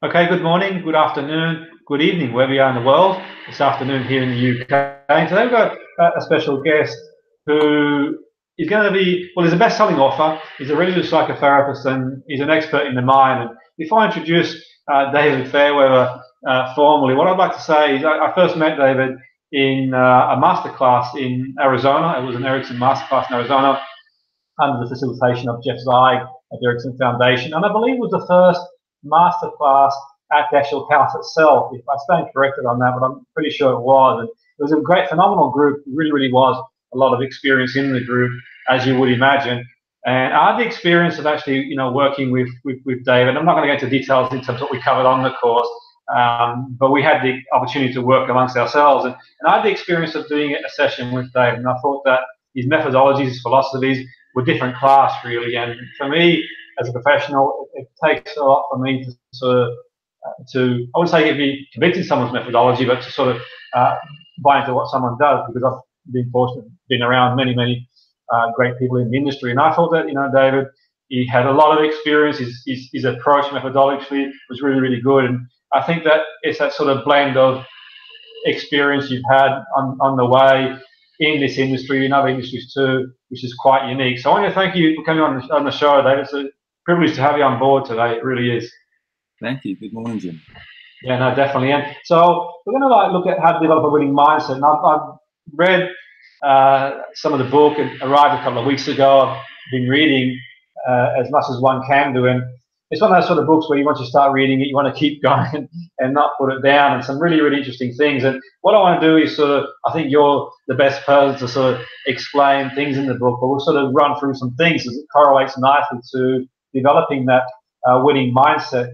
Okay, good morning, good afternoon, good evening, wherever you are in the world. This afternoon here in the UK. And today we've got a special guest who is going to be, well, he's a best-selling author, he's a registered psychotherapist, and he's an expert in the mind. And before I introduce David Fairweather formally, what I'd like to say is I first met David in a masterclass in Arizona. It was an Erickson masterclass in Arizona under the facilitation of Jeff Zeig at the Erickson Foundation. And I believe it was the first masterclass at the actual house itself. If I stand corrected on that, but I'm pretty sure it was. And it was a great, phenomenal group. It really, really was a lot of experience in the group, as you would imagine. And I had the experience of actually, working with David. I'm not going to go into details in terms of what we covered on the course, but we had the opportunity to work amongst ourselves. And I had the experience of doing a session with David, and I thought that his methodologies, his philosophies were different class, really. And for me, as a professional, it takes a lot for me to sort of, I wouldn't say be convincing someone's methodology, but to sort of buy into what someone does, because I've been fortunate to been around many, many great people in the industry. And I thought that, David, he had a lot of experience. His approach methodologically was really, really good. And I think that it's that sort of blend of experience you've had on the way in this industry, in other industries too, which is quite unique. So I want to thank you for coming on the show, David. It's a privilege to have you on board today. It really is. Thank you. Good morning, Jim. Yeah, no, definitely. And so we're going to look at how to develop a winning mindset. And I've read some of the book. It arrived a couple of weeks ago. I've been reading as much as one can do, and it's one of those sort of books where once you start reading it, you want to keep going and not put it down, and some really, really interesting things. And what I want to do is sort of, I think you're the best person to sort of explain things in the book, but we'll sort of run through some things as it correlates nicely to developing that winning mindset.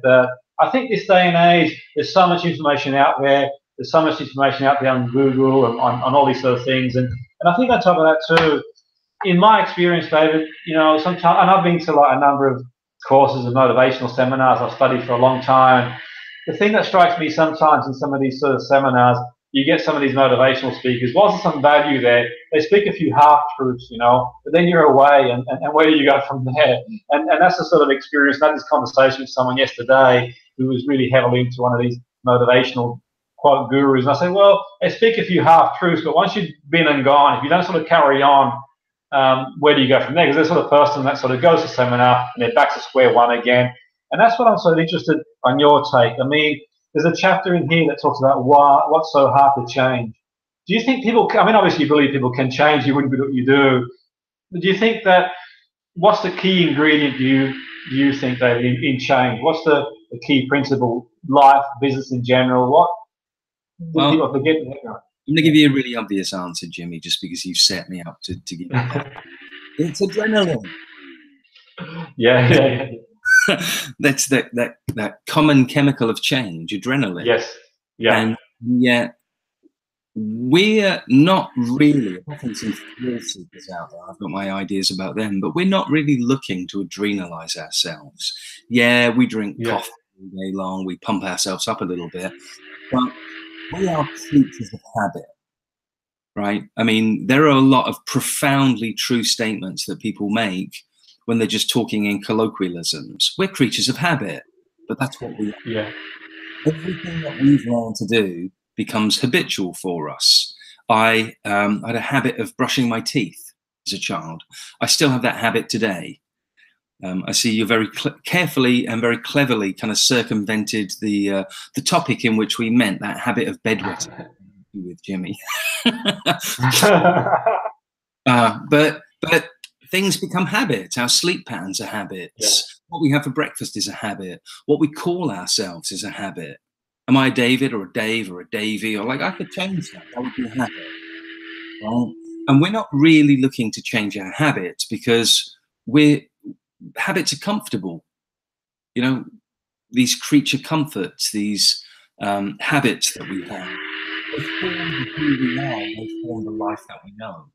I think this day and age, there's so much information out there. There's so much information out there on Google and on all these sort of things. And I think on top of that too, in my experience, David, sometimes, and I've been to like a number of courses and motivational seminars. I've studied for a long time. The thing that strikes me sometimes in some of these sort of seminars, you get some of these motivational speakers, whilst there's some value there, they speak a few half-truths, but then you're away, and where do you go from there? And that's the sort of experience. I had this conversation with someone yesterday who was really heavily into one of these motivational quote gurus, and I said, well, they speak a few half-truths, but once you've been and gone, if you don't sort of carry on, where do you go from there? Because they're sort of person that sort of goes to seminar and they're back to square one again. And that's what I'm sort of interested on your take. I mean, there's a chapter in here that talks about what's so hard to change. Do you think people, I mean, obviously you believe people can change, you wouldn't be what you do. But do you think that, what's the key ingredient do you think, David, in change? What's the key principle, life, business in general? What do people forget? I'm going to give you a really obvious answer, Jimmy, just because you've set me up to give you that. It's adrenaline. Yeah. That's that common chemical of change, adrenaline. Yes. Yeah. And yet we're not really, I think some thrill seekers out there, I've got my ideas about them, but we're not really looking to adrenalize ourselves. Yeah, we drink coffee all day long, we pump ourselves up a little bit, but we are creatures of habit, right? I mean, there are a lot of profoundly true statements that people make when they're just talking in colloquialisms. We're creatures of habit, but that's what we are. Yeah. Everything that we've learned to do becomes habitual for us. I had a habit of brushing my teeth as a child. I still have that habit today. I see you very carefully and very cleverly kind of circumvented the topic in which we meant, that habit of bedwetting with Jimmy. But things become habits. Our sleep patterns are habits. Yeah. What we have for breakfast is a habit. What we call ourselves is a habit. Am I a David or a Dave or a Davy? Or I could change that. That would be a habit. Right? And we're not really looking to change our habits because habits are comfortable. These creature comforts, these habits that we have, they form who we are, they form the life that we know.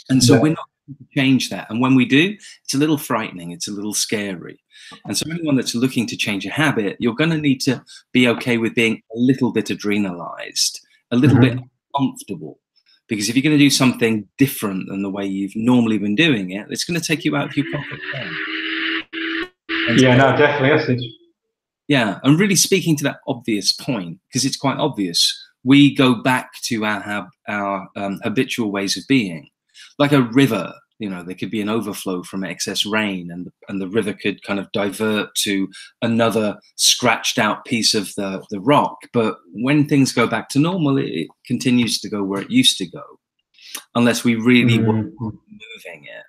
And so we're not going to change that. And when we do, it's a little frightening, it's a little scary. And so anyone that's looking to change a habit, you're going to need to be okay with being a little bit adrenalized, a little bit uncomfortable. Because if you're going to do something different than the way you've normally been doing it, it's going to take you out of your comfort zone. Yeah, no, definitely. Yeah, and really speaking to that obvious point, because it's quite obvious, we go back to our habitual ways of being, like a river. You know, there could be an overflow from excess rain, and the river could kind of divert to another scratched out piece of the rock. But when things go back to normal, it continues to go where it used to go, unless we really were moving it.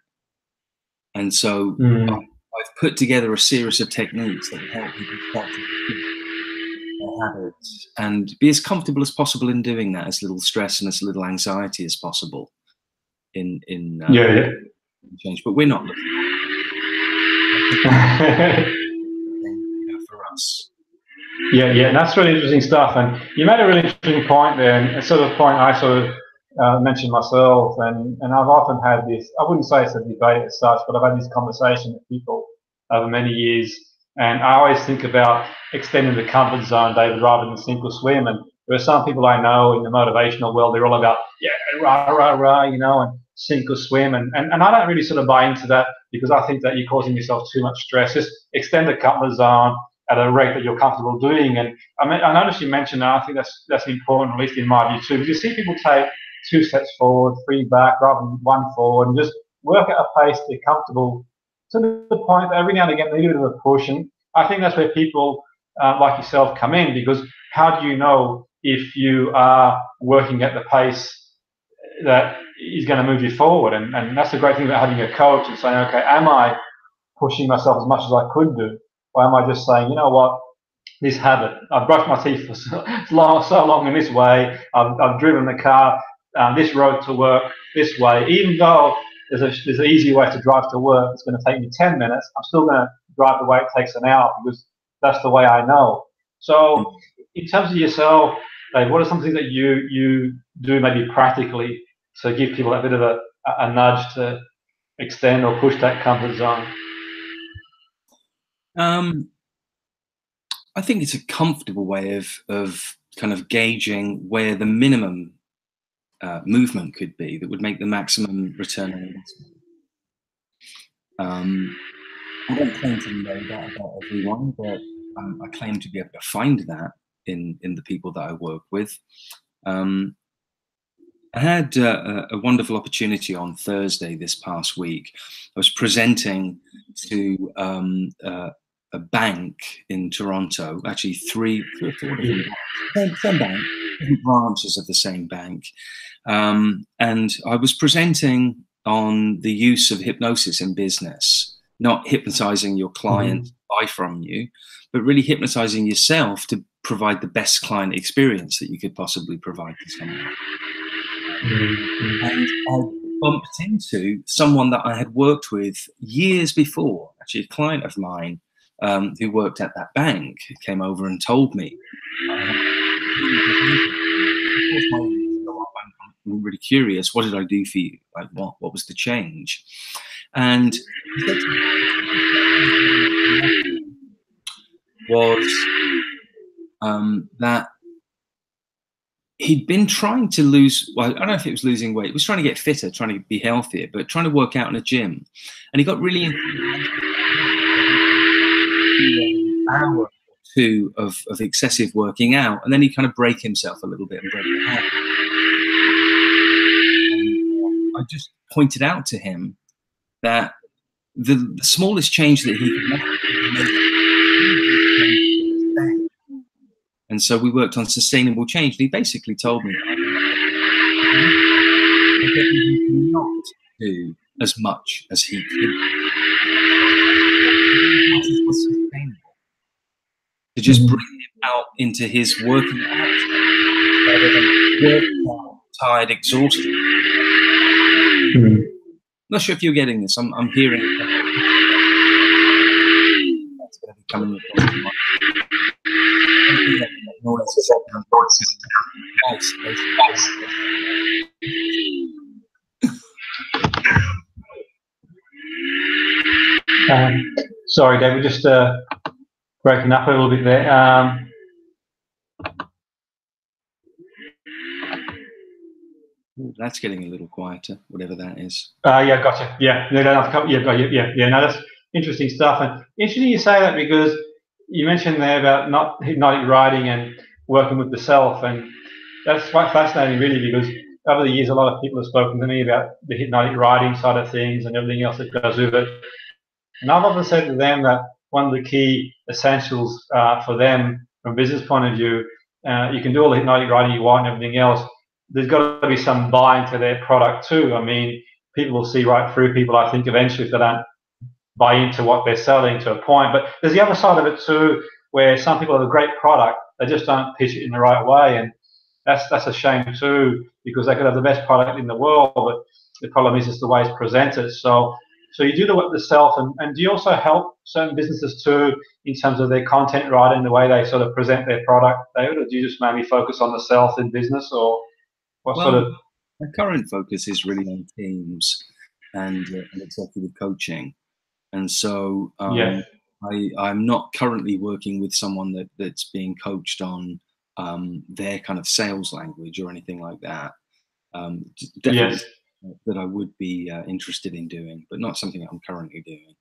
And so I've put together a series of techniques that help people start to their habits and be as comfortable as possible in doing that, as little stress and as little anxiety as possible in change. But we're not looking for us. Yeah, that's really interesting stuff. And you made a really interesting point there, and a sort of point I sort of mentioned myself. And I've often had this, I wouldn't say it's a debate as such, but I've had this conversation with people over many years. And I always think about extending the comfort zone, David, rather than sink or swim. And there are some people I know in the motivational world, they're all about, rah, rah, rah, you know, and sink or swim. And I don't really sort of buy into that, because I think that you're causing yourself too much stress. Just extend the comfort zone at a rate that you're comfortable doing. And I noticed you mentioned that. I think that's important, at least in my view too, because you see people take 2 steps forward, 3 back, rather than 1 forward, and just work at a pace they're comfortable, to the point that every now and again they need a bit of a push. And I think that's where people like yourself come in, because how do you know if you are working at the pace that is going to move you forward? And that's the great thing about having a coach and saying, okay, am I pushing myself as much as I could do? Or am I just saying, you know what, this habit, I've brushed my teeth for so long in this way, I've driven the car this road to work this way, even though there's an easy way to drive to work, it's going to take me 10 minutes, I'm still going to drive the way it takes an hour, because that's the way I know. So in terms of yourself, Dave, what are some things that you do maybe practically to give people a bit of a nudge to extend or push that comfort zone? I think it's a comfortable way of kind of gauging where the minimum movement could be that would make the maximum return on investment. I don't claim to know that about everyone, but I claim to be able to find that in the people that I work with. I had a wonderful opportunity on Thursday this past week. I was presenting to a bank in Toronto, actually three or four different banks, same bank, different branches of the same bank. And I was presenting on the use of hypnosis in business, not hypnotizing your client to buy from you, but really hypnotizing yourself to provide the best client experience that you could possibly provide to someone. And I bumped into someone that I had worked with years before, actually a client of mine who worked at that bank, came over and told me. I'm really curious, what did I do for you? Like, what was the change? And was that he'd been trying to lose, well, I don't know if it was losing weight, he was trying to get fitter, trying to be healthier, but trying to work out in a gym. And he got really an hour or two of excessive working out, and then he'd kind of break himself a little bit and break the habit. I just pointed out to him that the smallest change that he could make. And so we worked on sustainable change. And he basically told me that he cannot do as much as he could. Was sustainable. To just bring him out into his working hours rather than work tired, exhausted. I'm not sure if you're getting this. I'm hearing that's going to be coming across my Sorry, David, just breaking up a little bit there. That's getting a little quieter, whatever that is. Yeah, gotcha. Yeah, no, that's interesting stuff. And interesting you say that, because you mentioned there about not hypnotic writing and working with the self, and that's quite fascinating, really, because over the years, a lot of people have spoken to me about the hypnotic writing side of things and everything else that goes with it. And I've often said to them that one of the key essentials for them, from a business point of view, you can do all the hypnotic writing you want and everything else. There's got to be some buy into their product too. I mean, people will see right through people, I think, eventually, if they don't buy into what they're selling to a point. But there's the other side of it too, where some people have a great product, they just don't pitch it in the right way, and that's a shame too, because they could have the best product in the world, but the problem is just the way it's presented. So you do the work yourself, and do you also help certain businesses too in terms of their content writing, the way they sort of present their product, David, or do you just mainly focus on the self in business, or what sort Well, of? my current focus is really on teams and executive coaching. And so Yeah, I'm not currently working with someone that's being coached on their kind of sales language or anything like that. Definitely yes, that I would be interested in doing, but not something I'm currently doing.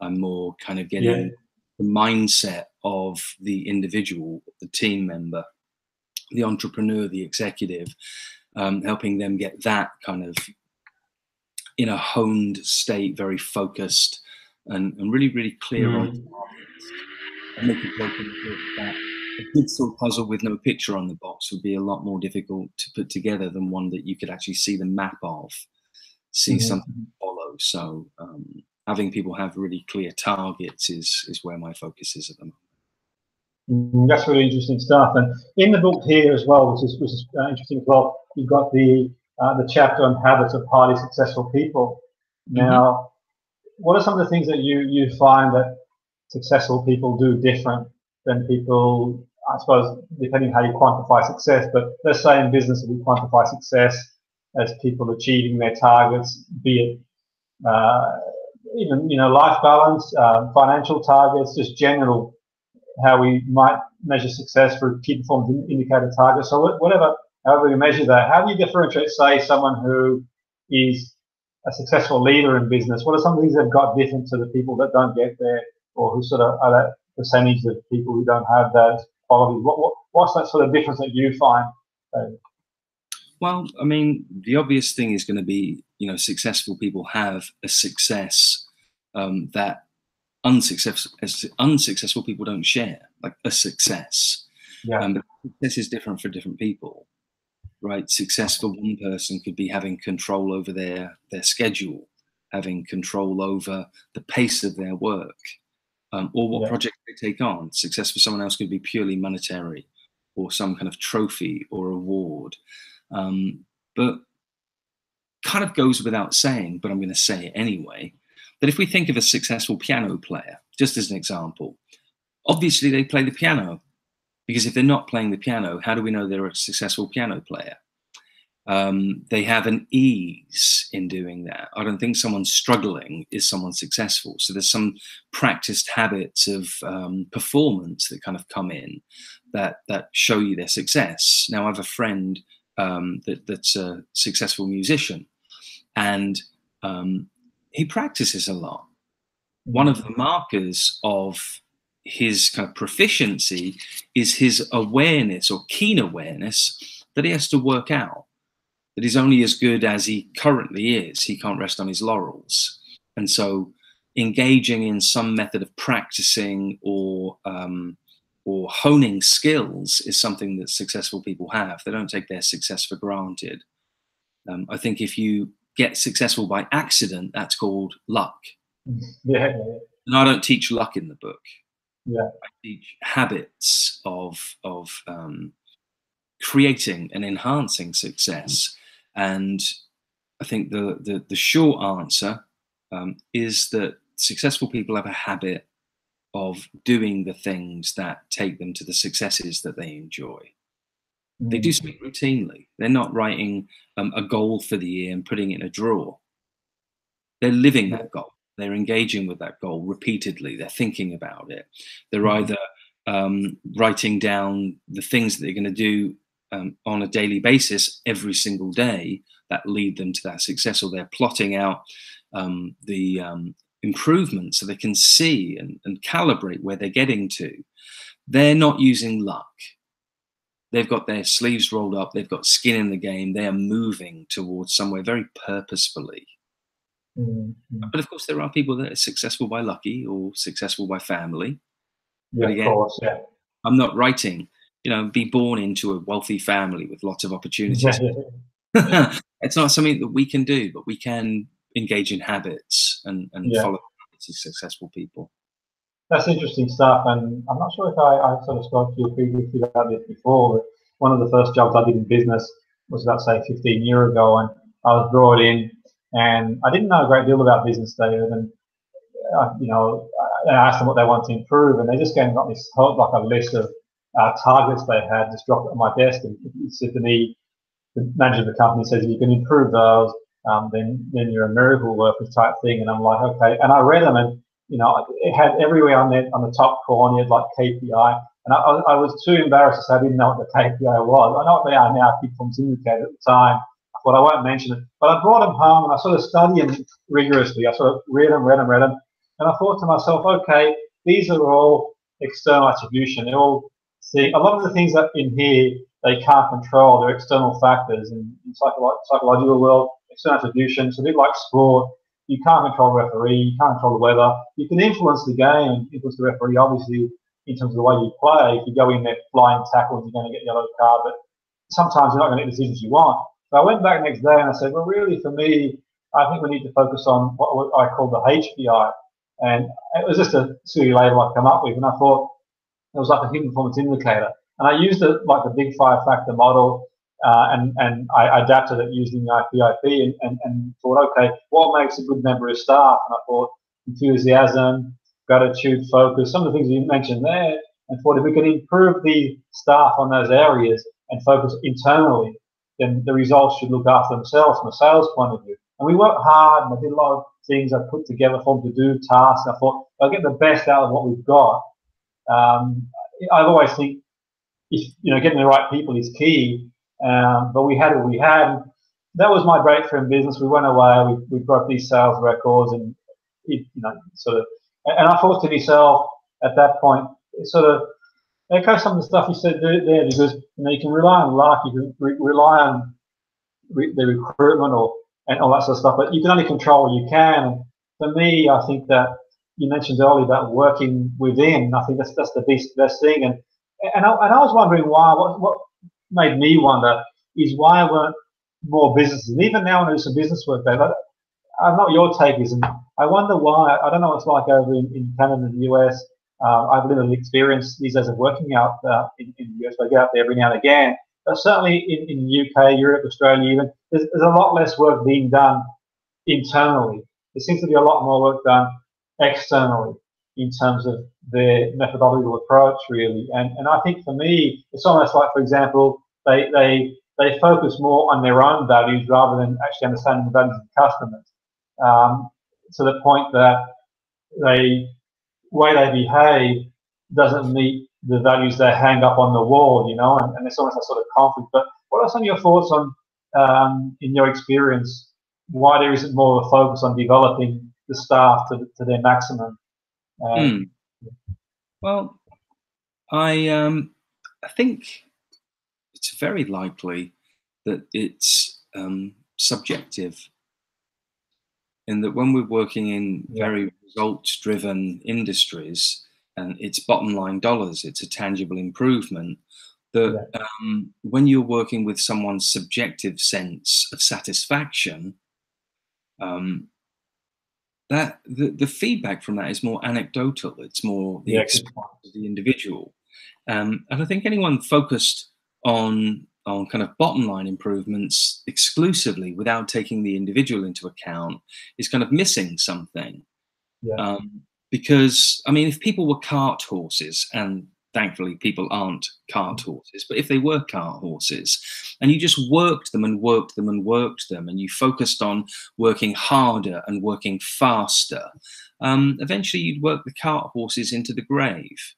I'm more kind of yeah, getting the mindset of the individual, the team member, the entrepreneur, the executive, helping them get that kind of in a honed state, very focused and really, really clear on mm, targets. I make a joke in the book that a jigsaw puzzle with no picture on the box would be a lot more difficult to put together than one that you could actually see the map of, see something mhm. follow. So having people have really clear targets is where my focus is at the moment. That's really interesting stuff. And in the book here as well, which is interesting as well, you've got the chapter on habits of highly successful people. Hmm. Now, what are some of the things that you find that successful people do different than people, I suppose, depending how you quantify success, but let's say in business, we quantify success as people achieving their targets, be it even, life balance, financial targets, just general, how we might measure success for key performance indicator targets. So whatever, however we measure that, how do you differentiate, say, someone who is a successful leader in business? What are some of things they've got different to the people that don't get there, or who sort of are that percentage of people who don't have those qualities? What's that sort of difference that you find? Well, I mean, the obvious thing is going to be, successful people have a success that unsuccessful people don't share, like a success. Yeah, But success is different for different people, right? Success for one person could be having control over their schedule, having control over the pace of their work, or what yeah, project they take on. Success for someone else could be purely monetary, or some kind of trophy or award. But kind of goes without saying, but I'm going to say it anyway, that if we think of a successful piano player, just as an example, obviously they play the piano, because if they're not playing the piano, how do we know they're a successful piano player? They have an ease in doing that. I don't think someone struggling is someone successful. So there's some practiced habits of performance that kind of come in that show you their success. Now, I have a friend that's a successful musician, and he practices a lot. One of the markers of his kind of proficiency is his awareness or keen awareness that he has to work out, that he's only as good as he currently is. He can't rest on his laurels. And so engaging in some method of practicing or honing skills is something that successful people have. They don't take their success for granted. I think if you get successful by accident, that's called luck. yeah, And I don't teach luck in the book. yeah, I teach habits of creating and enhancing success. And I think the short answer is that successful people have a habit of doing the things that take them to the successes that they enjoy. They do mm, something routinely. They're not writing a goal for the year and putting it in a drawer. They're living yeah, that goal. They're engaging with that goal repeatedly. They're thinking about it. They're mm, either writing down the things that they're going to do on a daily basis every single day that lead them to that success, or they're plotting out improvement so they can see and calibrate where they're getting to. They're not using luck. They've got their sleeves rolled up. They've got skin in the game. They are moving towards somewhere very purposefully. But of course, there are people that are successful by lucky or successful by family. Yeah, but again, of course, yeah. I'm not writing, be born into a wealthy family with lots of opportunities. Yeah. It's not something that we can do, but we can engage in habits and Yeah. follow habits of successful people. That's interesting stuff, and I'm not sure if I sort of spoke to you previously about this before, but one of the first jobs I did in business was about, say, 15 years ago, and I was brought in, and I didn't know a great deal about business, David, and I asked them what they want to improve, and they just came and got this like a list of targets they had, just dropped it on my desk, and it said to me, the manager of the company says, if you can improve those, then you're a miracle worker type thing. And I'm like, okay. And I read them, and it had everywhere on the top corner, it had like KPI. And I was too embarrassed to say I didn't know what the KPI was. I know what they are now, key performance indicator. At the time, I thought I won't mention it. But I brought them home and I sort of studied them rigorously. I sort of read them. And I thought to myself, okay, these are all external attribution. They're all a lot of the things that in here they can't control. They're external factors. In psychological world, external attribution. So a bit like sport, you can't control the referee, you can't control the weather. You can influence the game and influence the referee, obviously, in terms of the way you play. If you go in there flying tackles, you're going to get a yellow card, but sometimes you're not going to get decisions you want. So I went back next day and I said, well, really, for me, I think we need to focus on what I call the HPI. And it was just a silly label I come up with, and I thought it was like a hidden performance indicator. And I used it like the big five-factor model, and I adapted it using the IPIP and thought, okay, what makes a good member of staff? And I thought enthusiasm, gratitude, focus, some of the things you mentioned there, and thought if we can improve the staff on those areas and focus internally, then the results should look after themselves from a sales point of view. And we worked hard, and I did a lot of things I put together for them to do, tasks. I thought I'll get the best out of what we've got. I've always think getting the right people is key. But we had what we had. That was my breakthrough in business. We went away. We broke these sales records, and And I thought to myself at that point, sort of echo some of the stuff you said there, because you can rely on luck, you can rely on the recruitment and all that sort of stuff, but you can only control what you can. And for me, I think that you mentioned earlier about working within. I think that's the best thing. And I was wondering why. What made me wonder is why weren't more businesses? And even now, when I do some business work, Dave, I know what your take is, and I wonder why. I don't know what it's like over in Canada and the US. I've limited experience these days of working out in the US. I get out there every now and again. But certainly in the UK, Europe, Australia, even, there's a lot less work being done internally. There seems to be a lot more work done externally in terms of their methodological approach, really. And I think for me, it's almost like, for example, they focus more on their own values rather than actually understanding the values of the customers. To the point that the way they behave doesn't meet the values they hang up on the wall, and it's almost a sort of conflict. But what are some of your thoughts on, in your experience, why there isn't more of a focus on developing the staff to their maximum? Well, I think it's very likely that it's subjective, in that when we're working in very results-driven industries and it's bottom line dollars, it's a tangible improvement, that when you're working with someone's subjective sense of satisfaction, that the feedback from that is more anecdotal. It's more the experience of the individual. And I think anyone focused on kind of bottom line improvements exclusively without taking the individual into account is kind of missing something. Because, I mean, if people were cart horses, and thankfully people aren't cart horses, but if they were cart horses and you just worked them and worked them and worked them, and you focused on working harder and working faster, eventually you'd work the cart horses into the grave.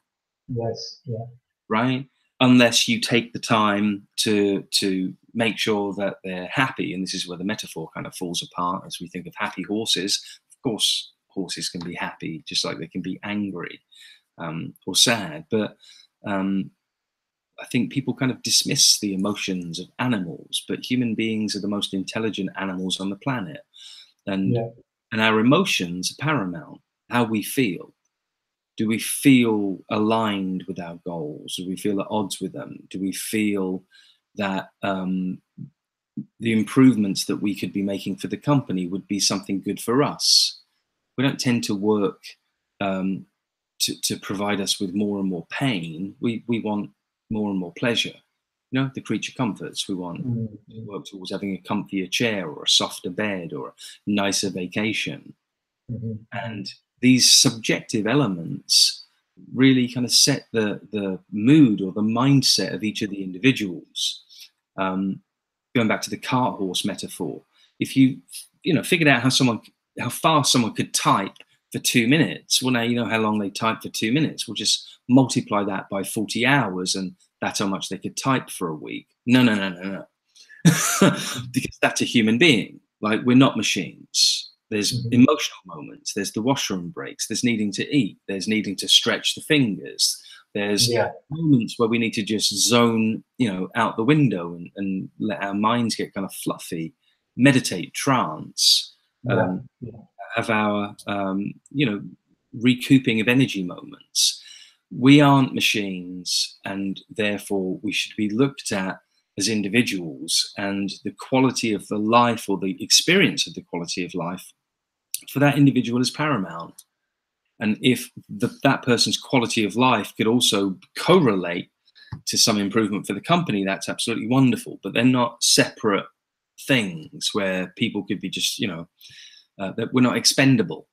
Right? Unless you take the time to make sure that they're happy. And this is where the metaphor kind of falls apart as we think of happy horses. Of course, horses can be happy, just like they can be angry or sad. But I think people kind of dismiss the emotions of animals, but human beings are the most intelligent animals on the planet. And, and our emotions are paramount. How we feel. Do we feel aligned with our goals? Do we feel at odds with them? Do we feel that the improvements that we could be making for the company would be something good for us? We don't tend to work to provide us with more and more pain. We want more and more pleasure. You know, the creature comforts. We want to work towards having a comfier chair or a softer bed or a nicer vacation. And these subjective elements really kind of set the mood or the mindset of each of the individuals. Going back to the cart horse metaphor, if you figured out how fast someone could type for 2 minutes, well, now you know how long they type for 2 minutes. We'll just multiply that by 40 hours, and that's how much they could type for a week. No. Because that's a human being. Like, we're not machines. There's emotional moments. There's the washroom breaks. There's needing to eat. There's needing to stretch the fingers. There's moments where we need to just zone, out the window and let our minds get kind of fluffy, meditate, trance, have our, recouping of energy moments. We aren't machines, and therefore we should be looked at as individuals, and the quality of the life or the experience of the quality of life for that individual is paramount. And if that person's quality of life could also correlate to some improvement for the company, that's absolutely wonderful. But they're not separate things where people could be just, that we're not expendable.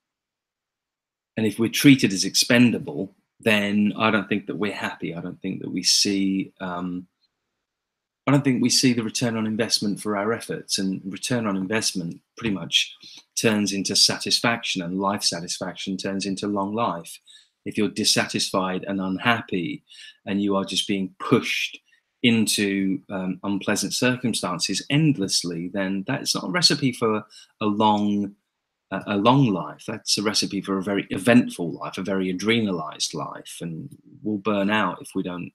And if we're treated as expendable, then I don't think that we're happy. I don't think that we see the return on investment for our efforts, and return on investment pretty much turns into satisfaction, and life satisfaction turns into long life. If you're dissatisfied and unhappy and you are just being pushed into unpleasant circumstances endlessly, then that's not a recipe for a long life. That's a recipe for a very eventful life, a very adrenalized life, and we'll burn out if we don't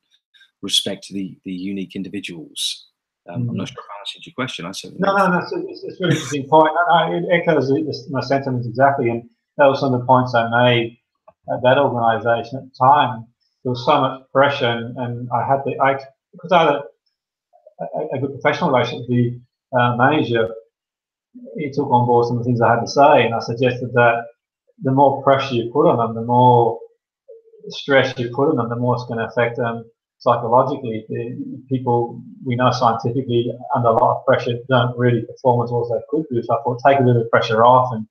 respect the unique individuals. I'm not sure if I answered your question. I certainly no. It's a really interesting point. It echoes my sentiments exactly, and that was some of the points I made at that organisation at the time. There was so much pressure, and because I had a good professional relationship with the manager. He took on board some of the things I had to say, and I suggested that the more pressure you put on them, the more stress you put on them, the more it's going to affect them psychologically. The people we know scientifically under a lot of pressure don't really perform as well as they could do. So I thought, take a bit of pressure off and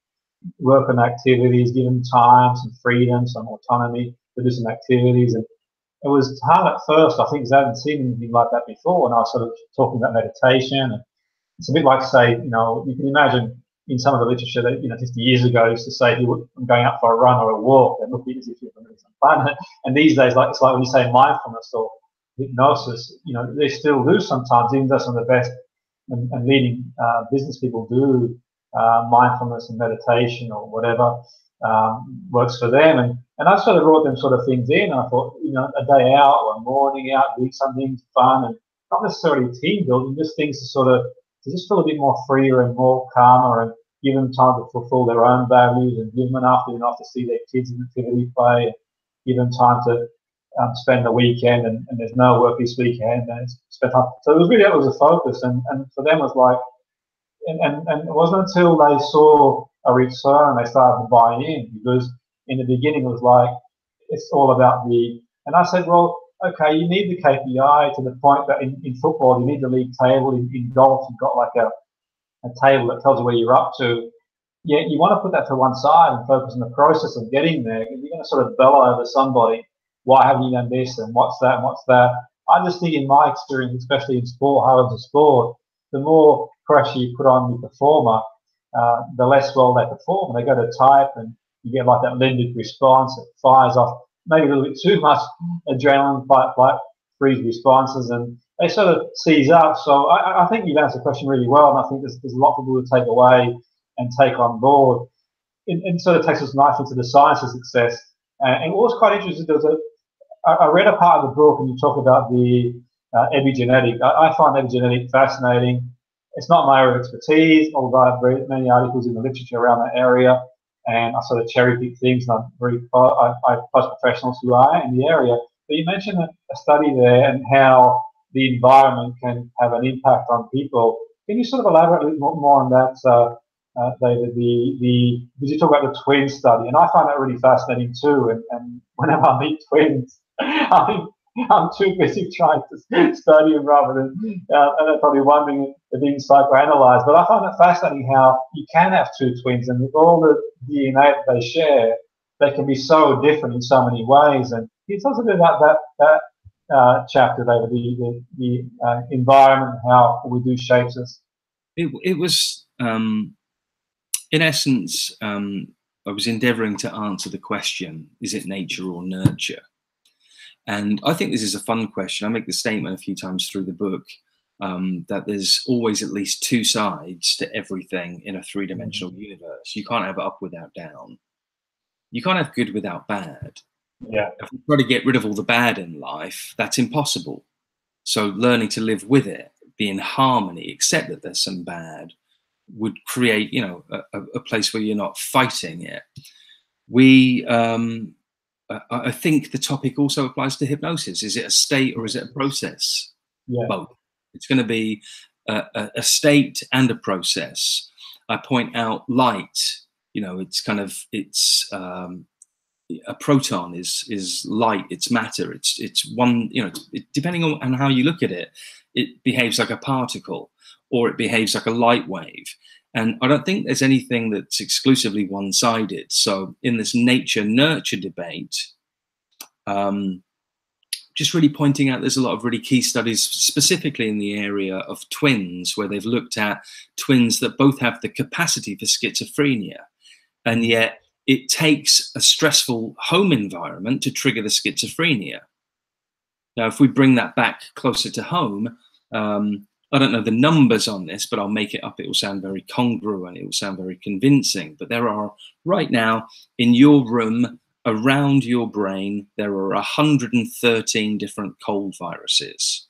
work on activities, give them time, some freedom, some autonomy to do some activities. And it was hard at first, I think, because I hadn't seen anything like that before. And I was sort of talking about meditation. And it's a bit like, say, you can imagine in some of the literature that, 50 years ago used to say, if you were going out for a run or a walk, they'd look at it as if you're having some fun. And these days, it's like when you say mindfulness or hypnosis, they still do sometimes, even though some of the best and leading business people do mindfulness and meditation or whatever works for them. And I sort of brought them sort of things in, and I thought, a day out or a morning out, doing something fun, and not necessarily team building, just things to just feel a bit more freer and more calmer, and give them time to fulfill their own values, and give them enough to see their kids in activity play, and give them time to spend the weekend, and there's no work this weekend, and spend time. So that was a focus, and for them it was like, and it wasn't until they saw a return they started to buy in, because in the beginning it was like, it's all about and I said, well, okay, you need the KPI to the point that in football you need the league table. In golf you've got like a table that tells you where you're up to. Yeah, you want to put that to one side and focus on the process of getting there. You're going to sort of bellow over somebody, why haven't you done this, and what's that, and what's that. I just think in my experience, especially in sport, high level sport, the more pressure you put on the performer, the less well they perform. They go to type, and you get like that limbic response. It fires off maybe a little bit too much adrenaline, fight, freeze responses, and they sort of seize up. So I think you've answered the question really well, and I think there's a lot for people to take away and take on board. it sort of takes us nicely into the science of success. And what was quite interesting, I read a part of the book and you talk about the epigenetic. I find epigenetic fascinating. It's not my area of expertise, although I've read many articles in the literature around that area, and I sort of cherry pick things, and I post professionals who are in the area. But you mentioned a study there and how the environment can have an impact on people. Can you sort of elaborate a little more on that, David? Because you talk about the twin study, and I find that really fascinating too. And whenever I meet twins, I'm too busy trying to study them rather than, and they're probably wondering they're being psychoanalyzed. But I find it fascinating how you can have two twins, and with all the DNA that they share, they can be so different in so many ways. And can you tell us a bit about that chapter, David, the environment and how we do shapes us? It was, in essence, I was endeavouring to answer the question, is it nature or nurture? And I think this is a fun question. I make the statement a few times through the book that there's always at least two sides to everything in a three-dimensional universe. You can't have up without down. You can't have good without bad. Yeah. If we try to get rid of all the bad in life, that's impossible. So learning to live with it, be in harmony, accept that there's some bad, would create, you know, a place where you're not fighting it. I think the topic also applies to hypnosis. Is it a state or is it a process? Yeah. Both. It's going to be a state and a process. I point out light. You know, it's a proton is light. It's matter. It's one. You know, depending on how you look at it, it behaves like a particle or it behaves like a light wave. And I don't think there's anything that's exclusively one-sided. So in this nature-nurture debate, just really pointing out there's a lot of really key studies, specifically in the area of twins, where they've looked at twins that both have the capacity for schizophrenia. And yet it takes a stressful home environment to trigger the schizophrenia. Now, if we bring that back closer to home, I don't know the numbers on this, but I'll make it up. It will sound very congruent. It will sound very convincing. But there are, right now, in your room, around your brain, there are 113 different cold viruses.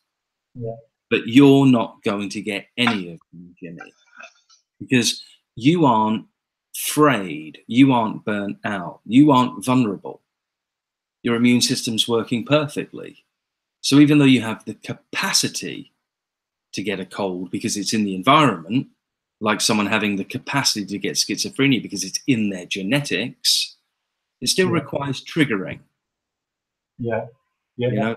Yeah. But you're not going to get any of them, Jimmy, because you aren't frayed. You aren't burnt out. You aren't vulnerable. Your immune system's working perfectly. So even though you have the capacity to get a cold because it's in the environment, like someone having the capacity to get schizophrenia because it's in their genetics, it still requires triggering. Yeah. You know,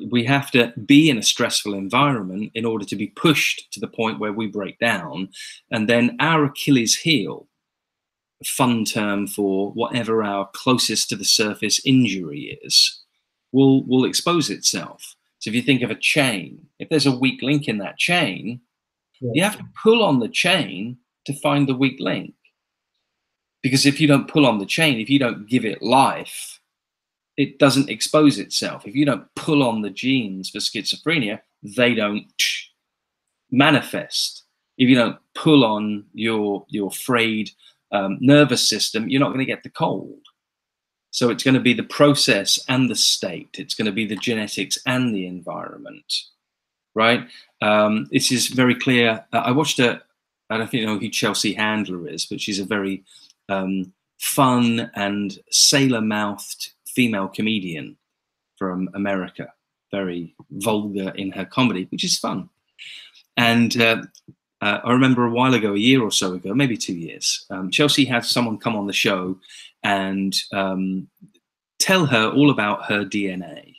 we have to be in a stressful environment in order to be pushed to the point where we break down. And then our Achilles heel, a fun term for whatever our closest to the surface injury is, will expose itself. So if you think of a chain, if there's a weak link in that chain, you have to pull on the chain to find the weak link. Because if you don't pull on the chain, if you don't give it life, it doesn't expose itself. If you don't pull on the genes for schizophrenia, they don't manifest. If you don't pull on your frayed nervous system, you're not going to get the cold. So it's going to be the process and the state. It's going to be the genetics and the environment, right? This is very clear. I watched I don't think you know who Chelsea Handler is, but she's a very fun and sailor-mouthed female comedian from America. Very vulgar in her comedy, which is fun. And I remember a while ago, a year or so ago, maybe 2 years, Chelsea had someone come on the show and tell her all about her DNA.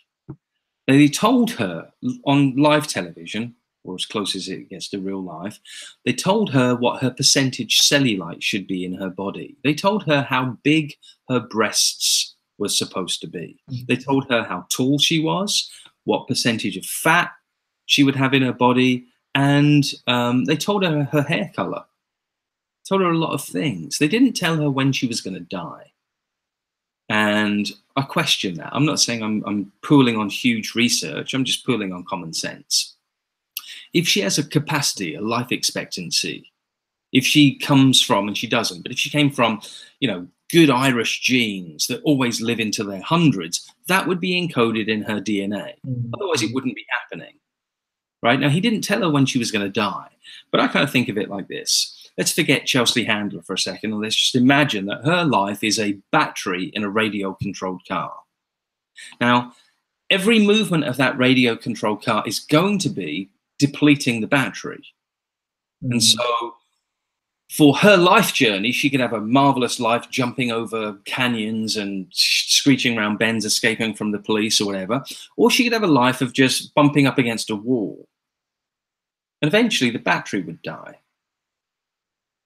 They told her on live television, or as close as it gets to real life, they told her what her percentage cellulite should be in her body. They told her how big her breasts were supposed to be. They told her how tall she was, what percentage of fat she would have in her body, and they told her her hair color. Told her a lot of things. They didn't tell her when she was going to die. And I question that. I'm not saying I'm pooling on huge research. I'm just pooling on common sense. If she has a capacity, a life expectancy if she comes from, and she doesn't, but if she came from, you know, good Irish genes that always live into their hundreds, that would be encoded in her DNA. Otherwise, it wouldn't be happening. Right? Now, he didn't tell her when she was going to die, but I kind of think of it like this. Let's forget Chelsea Handler for a second, and let's just imagine that her life is a battery in a radio-controlled car. Now, every movement of that radio-controlled car is going to be depleting the battery. And so for her life journey, she could have a marvelous life jumping over canyons and screeching around bends, escaping from the police or whatever. Or she could have a life of just bumping up against a wall. And eventually the battery would die.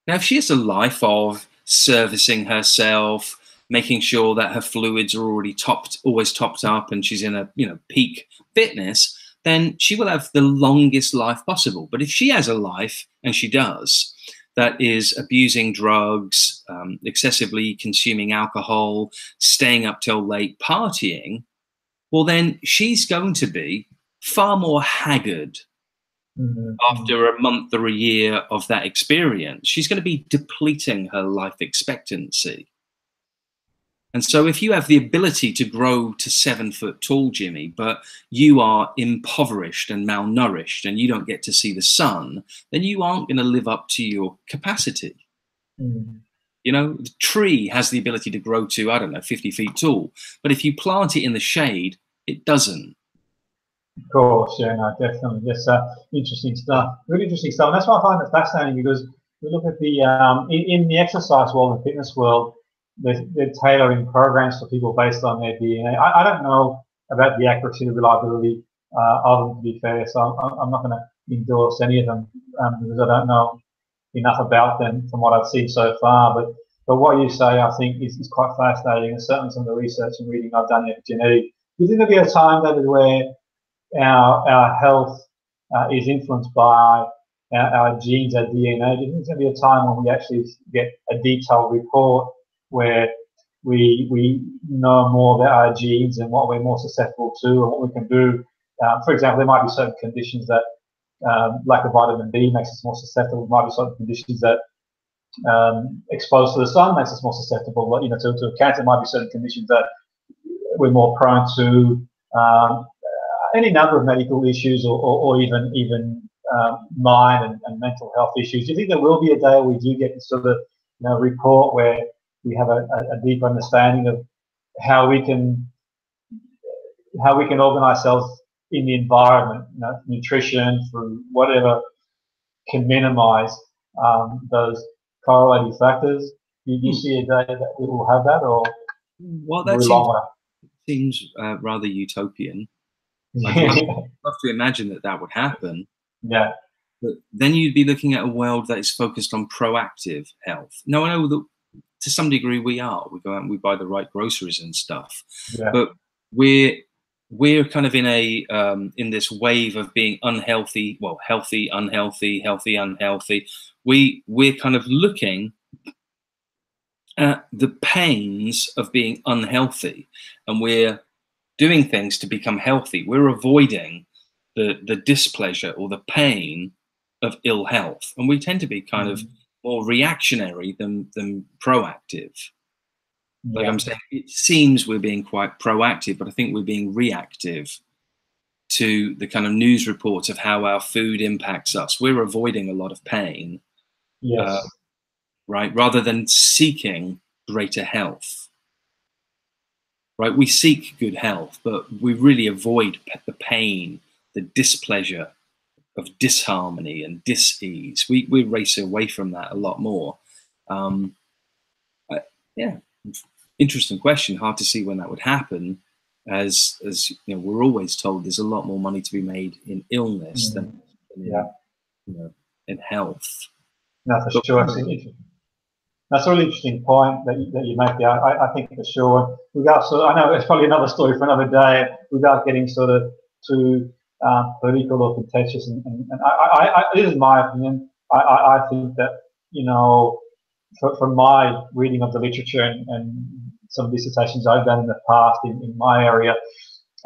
Now, if she has a life of servicing herself, making sure that her fluids are already always topped up, and she's in a, you know, peak fitness, then she will have the longest life possible. But if she has a life, and she does, that is abusing drugs, excessively consuming alcohol, staying up till late, partying, well, then she's going to be far more haggard after a month or a year of that experience. She's going to be depleting her life expectancy. And so if you have the ability to grow to 7 foot tall, Jimmy, but you are impoverished and malnourished and you don't get to see the sun, then you aren't going to live up to your capacity. You know, the tree has the ability to grow to, I don't know, 50 feet tall. But if you plant it in the shade, it doesn't. Of course, yeah, no, definitely. That's interesting stuff. Really interesting stuff. And that's why I find it fascinating, because we look at the in the exercise world and fitness world, they're tailoring programs for people based on their DNA. I don't know about the accuracy and reliability of them, to be fair, so I'm not going to endorse any of them because I don't know enough about them from what I've seen so far. But what you say, I think, is quite fascinating, and certainly some of the research and reading I've done in epigenetic. Do you think there'll be a time, David, where our health is influenced by our genes, our DNA? Do you think there's going to be a time when we actually get a detailed report where we know more about our genes and what we're more susceptible to and what we can do? For example, there might be certain conditions that lack of vitamin D makes us more susceptible. There might be certain conditions that exposed to the sun makes us more susceptible. You know, to cancer. There might be certain conditions that we're more prone to. Any number of medical issues, or even mind and mental health issues. Do you think there will be a day where we do get this sort of, you know, report where we have a deep understanding of how we can organise ourselves in the environment, you know, nutrition, through whatever, can minimise those correlating factors? Do you see a day that we will have that, or well, that seems rather utopian. I'd love to imagine that would happen. Yeah. But then you'd be looking at a world that is focused on proactive health. Now, I know that to some degree we are. We go out and we buy the right groceries and stuff. Yeah. But we're kind of in a in this wave of being unhealthy, well, healthy, unhealthy, healthy, unhealthy. We're kind of looking at the pains of being unhealthy, and we're doing things to become healthy. We're avoiding the displeasure or the pain of ill health, and we tend to be kind of more reactionary than proactive. Yeah. Like I'm saying, it seems we're being quite proactive, but I think we're being reactive to the kind of news reports of how our food impacts us. We're avoiding a lot of pain, Yes. right, rather than seeking greater health. Right, we seek good health, but we really avoid the pain, the displeasure of disharmony and dis-ease. We race away from that a lot more. Yeah, interesting question. Hard to see when that would happen, as you know, we're always told there's a lot more money to be made in illness than in health. No, for sure. That's a really interesting point that you make there. I think for sure. I know it's probably another story for another day, without getting sort of too political or contentious. And this is my opinion. I think that, you know, from my reading of the literature and some dissertations I've done in the past in my area,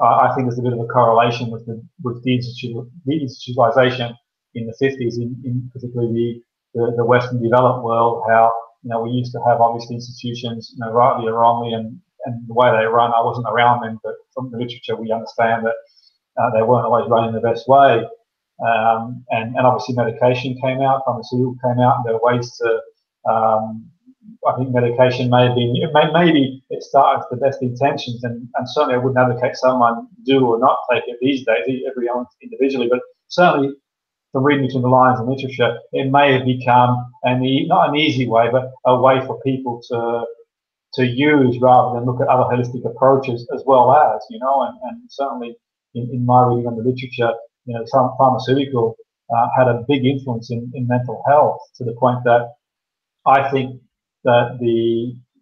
I think there's a bit of a correlation with the institutionalization in the 50s, in particularly the Western developed world, how, you know, we used to have obviously institutions, you know, rightly or wrongly, and the way they run. I wasn't around them, but from the literature we understand that they weren't always running the best way. And obviously medication came out, pharmaceutical came out, and there were ways to, I think medication may have been, maybe it started with the best intentions, and certainly I wouldn't advocate someone do or not take it these days, everyone individually, but certainly from reading between the lines in literature, it may have become not an easy way, but a way for people to use rather than look at other holistic approaches as well as, you know, and certainly in my reading on the literature, you know, some pharmaceutical had a big influence in mental health, to the point that I think that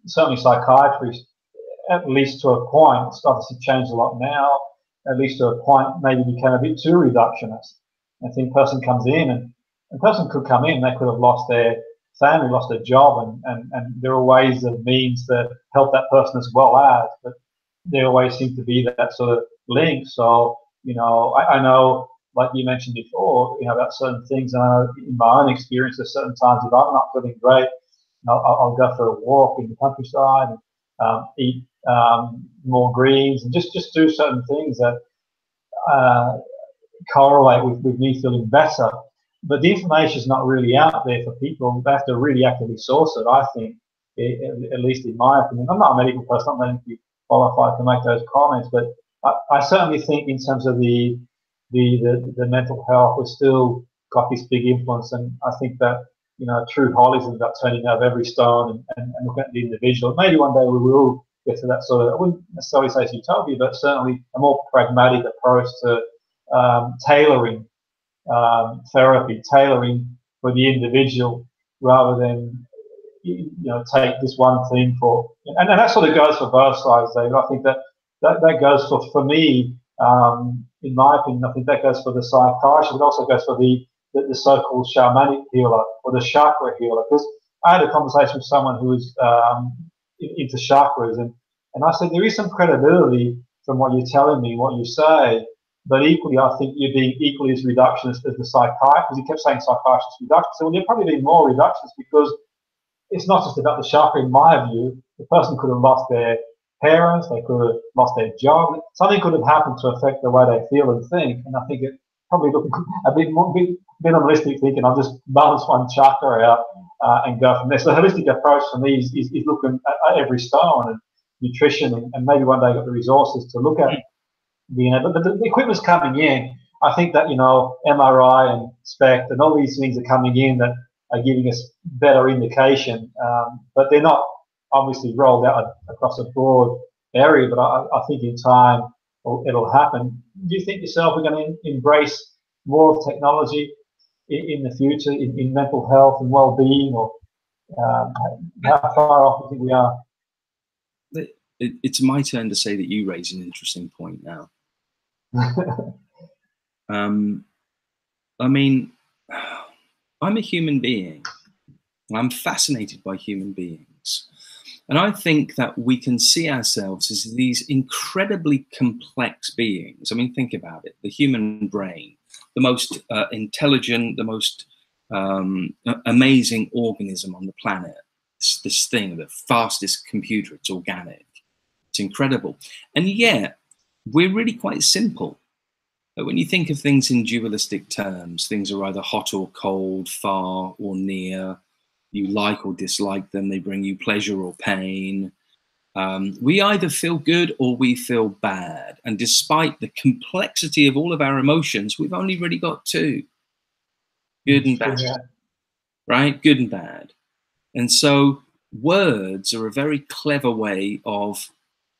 certainly psychiatry, at least to a point, it's obviously changed a lot now, at least to a point, maybe became a bit too reductionist. I think a person comes in, and a person could come in, they could have lost their family, lost their job, and there are ways and means to help that person as well as, but there always seems to be that sort of link. So, you know, I know, like you mentioned before, you know, about certain things, and I know in my own experience, there's certain times if I'm not feeling great, I'll go for a walk in the countryside, and eat more greens, and just do certain things that correlate with me feeling better. But the information is not really out there for people. They have to really actively source it, I think, at least in my opinion. I'm not a medical person, I'm not medically qualified to make those comments, but I certainly think in terms of the mental health, we've still got this big influence, and I think that, you know, true holism is about turning out of every stone and looking at the individual. Maybe one day we will get to that sort of, I wouldn't necessarily say utopia, but certainly a more pragmatic approach to tailoring therapy, tailoring for the individual, rather than, you know, take this one thing for, and that sort of goes for both sides, David. I think that goes for me, in my opinion, I think that goes for the psychiatrist, but also goes for the so-called shamanic healer or the chakra healer. Because I had a conversation with someone who was into chakras, and I said, there is some credibility from what you're telling me, what you say, but equally, I think you're being equally as reductionist as the psychiatrist, because he kept saying psychiatrist reductionist. So you're probably being more reductionist, because it's not just about the chakra, in my view. The person could have lost their parents, they could have lost their job, something could have happened to affect the way they feel and think, and I think it probably looking a bit more minimalistic thinking. I'll just balance one chakra out and go from there. So the holistic approach for me is looking at every stone, and nutrition, and maybe one day got the resources to look at it. You know, but the equipment's coming in. I think that, you know, MRI and SPECT and all these things are coming in that are giving us better indication, but they're not obviously rolled out across a broad area. But I think in time it'll happen. Do you think yourself we're going to embrace more of technology in the future in mental health and well-being, or how far off do you think we are? It's my turn to say that you raise an interesting point now. I mean, I'm a human being. I'm fascinated by human beings. And I think that we can see ourselves as these incredibly complex beings. I mean, think about it. The human brain, the most intelligent, the most amazing organism on the planet. It's this thing, the fastest computer, it's organic. It's incredible. And yet, we're really quite simple. But when you think of things in dualistic terms, things are either hot or cold, far or near. You like or dislike them. They bring you pleasure or pain. We either feel good or we feel bad. And despite the complexity of all of our emotions, we've only really got two. Good and bad. Right? Good and bad. And so words are a very clever way of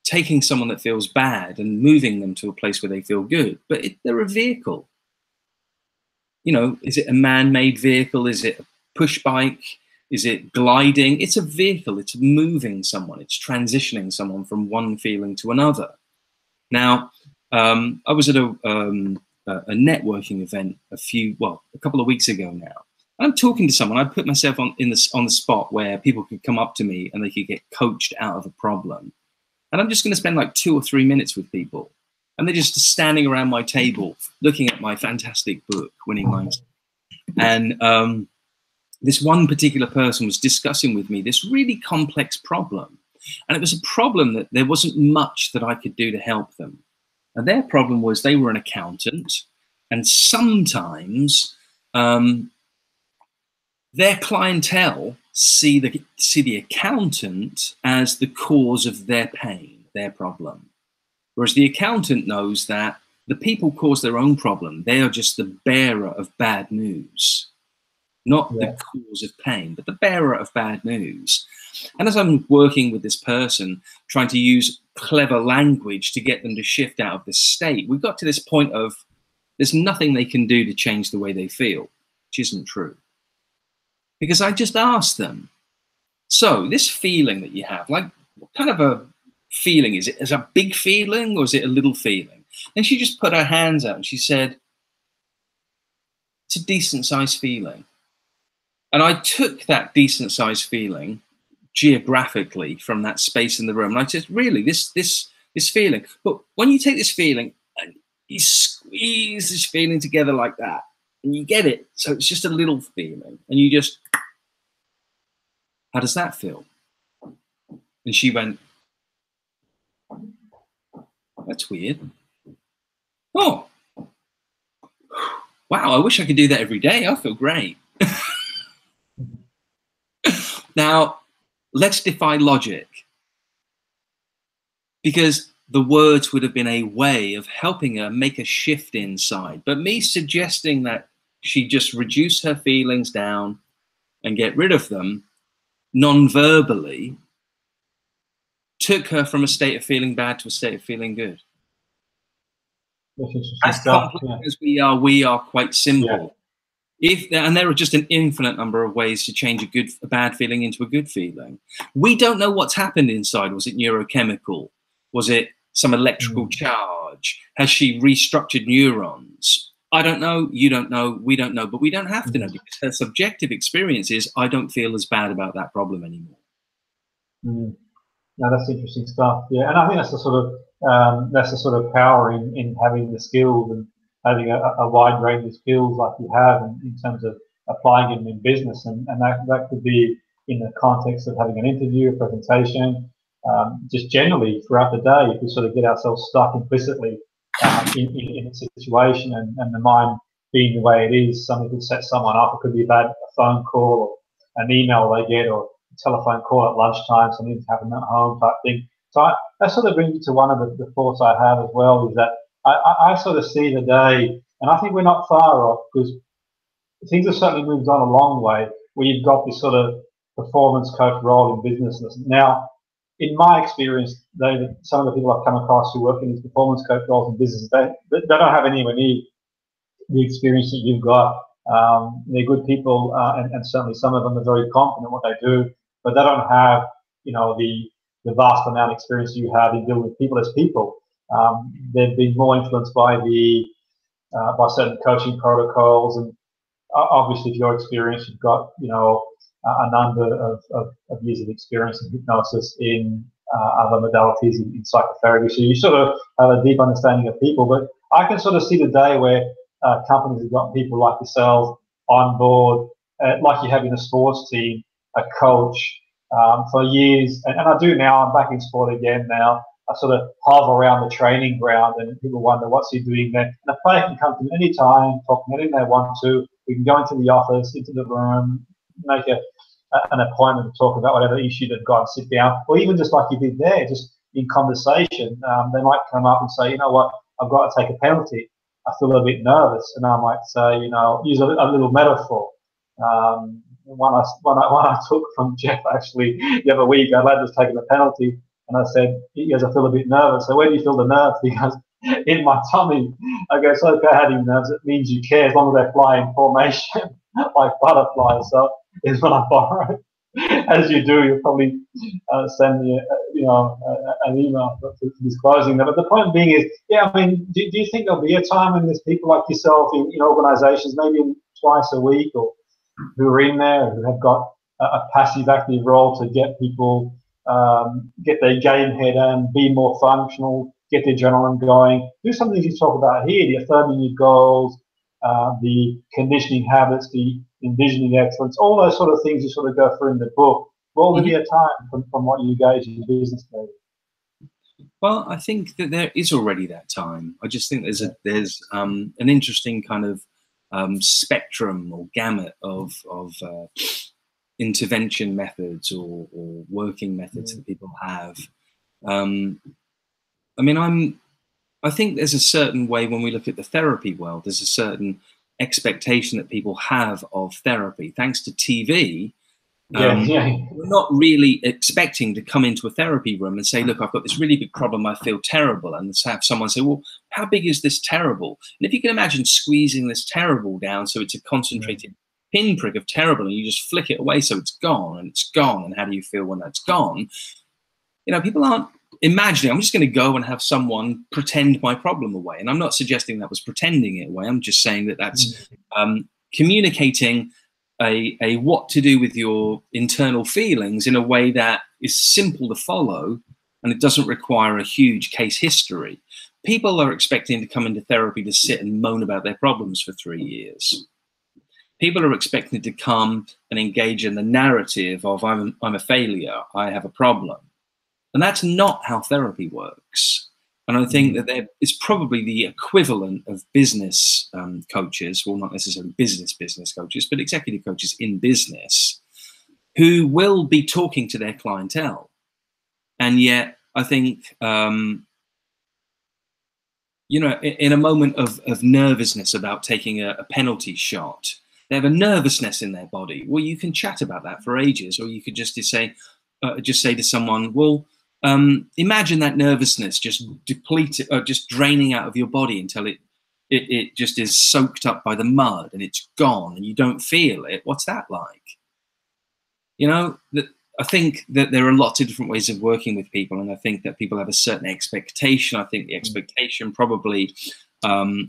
taking someone that feels bad and moving them to a place where they feel good. But they're a vehicle. You know, is it a man-made vehicle? Is it a push bike? Is it gliding? It's a vehicle. It's moving someone. It's transitioning someone from one feeling to another. Now, I was at a networking event a couple of weeks ago now. I'm talking to someone. I put myself on the spot where people could come up to me and they could get coached out of a problem. And I'm just going to spend like 2 or 3 minutes with people. And they're just standing around my table, looking at my fantastic book, Winning Mindset. And this one particular person was discussing with me this really complex problem. And it was a problem that there wasn't much that I could do to help them. And their problem was they were an accountant, and sometimes their clientele see the accountant as the cause of their pain, their problem. Whereas the accountant knows that the people cause their own problem. They are just the bearer of bad news, not the cause of pain, but the bearer of bad news. And as I'm working with this person, trying to use clever language to get them to shift out of this state, we got to this point of there's nothing they can do to change the way they feel, which isn't true. Because I just asked them, so this feeling that you have, like what kind of a feeling is it? Is it a big feeling or is it a little feeling? And she just put her hands out and she said, it's a decent sized feeling. And I took that decent sized feeling geographically from that space in the room. And I said, really, this feeling, but when you take this feeling and you squeeze this feeling together like that, and you get it, so it's just a little feeling, and you just, how does that feel? And she went, that's weird. Oh, wow, I wish I could do that every day. I feel great. Now, let's defy logic, because the words would have been a way of helping her make a shift inside. But me suggesting that she just reduce her feelings down and get rid of them non-verbally took her from a state of feeling bad to a state of feeling good. As complex as we are quite simple. And there are just an infinite number of ways to change a bad feeling into a good feeling. We don't know what's happened inside. Was it neurochemical? Was it some electrical charge? Has she restructured neurons? I don't know. You don't know. We don't know. But we don't have to know, because her subjective experience is, I don't feel as bad about that problem anymore. No, that's interesting stuff. Yeah, and I think that's the sort of power in having the skills and having a wide range of skills like you have in terms of applying them in business, and that could be in the context of having an interview, a presentation, just generally throughout the day. If we sort of get ourselves stuck implicitly in a situation, and the mind being the way it is, something could set someone up. It could be a phone call or an email they get, or a telephone call at lunchtime, something's happened at home type thing. So that sort of brings me to one of the thoughts I have as well, is that I sort of see the day, and I think we're not far off, because things have certainly moved on a long way, where you've got this sort of performance coach role in business. Now, in my experience, David, some of the people I've come across who work in these performance coach roles in business, they don't have anywhere near the experience that you've got. They're good people, and certainly some of them are very confident in what they do, but they don't have, the vast amount of experience you have in dealing with people as people. They've been more influenced by by certain coaching protocols, and obviously, if your experience, you've got a number of years of experience in hypnosis, in other modalities in psychotherapy, so you sort of have a deep understanding of people. But I can sort of see the day where companies have got people like yourself on board, like you have in a sports team, a coach for years, and I do now. I'm back in sport again now. I sort of hover around the training ground, and people wonder, what's he doing there? And a player can come to me any time, talk to me anything they want to. We can go into the office, into the room, make an appointment to talk about whatever issue they've got, and sit down, or even just like you did there, just in conversation, they might come up and say, you know what, I've got to take a penalty. I feel a bit nervous, and I might say, use a little metaphor. One I took from Jeff actually the other week. Our lad was taking a penalty, and I said, he goes, I feel a bit nervous. So where do you feel the nerve? He goes, in my tummy. I go, so okay, having nerves, it means you care, as long as they fly in formation like butterflies. So is what I borrow. As you do, you'll probably send me an email for disclosing that. But the point being is, do you think there'll be a time when there's people like yourself in organisations, maybe twice a week, or who are in there, who have got a passive active role to get people get their game head in, be more functional, get the adrenaline going, do some of the things you talk about here, the affirming your goals, the conditioning habits, the envisioning excellence, all those sort of things you sort of go through in the book. Will there be a time from what you gauge in business, David? Well, I think that there is already that time. I just think there's an interesting kind of spectrum or gamut of intervention methods or working methods that people have. I mean, I think there's a certain way when we look at the therapy world, there's a certain expectation that people have of therapy. Thanks to TV, we're not really expecting to come into a therapy room and say, look, I've got this really big problem, I feel terrible. And have someone say, well, how big is this terrible? And if you can imagine squeezing this terrible down so it's a concentrated pinprick of terrible and you just flick it away so it's gone and it's gone. And how do you feel when that's gone? You know, people aren't imagining, I'm just going to go and have someone pretend my problem away. And I'm not suggesting that was pretending it away. I'm just saying that that's communicating a what to do with your internal feelings in a way that is simple to follow and it doesn't require a huge case history. People are expecting to come into therapy to sit and moan about their problems for 3 years. People are expecting to come and engage in the narrative of I'm a failure, I have a problem. And that's not how therapy works. And I think that it's probably the equivalent of business coaches, well, not necessarily business coaches, but executive coaches in business who will be talking to their clientele. And yet, I think, you know, in a moment of nervousness about taking a penalty shot, they have a nervousness in their body. Well, you can chat about that for ages, or you could just say to someone, well, imagine that nervousness just depleted, or just draining out of your body until it just is soaked up by the mud and it's gone and you don't feel it. What's that like? You know, I think that there are lots of different ways of working with people, and I think that people have a certain expectation. I think the expectation probably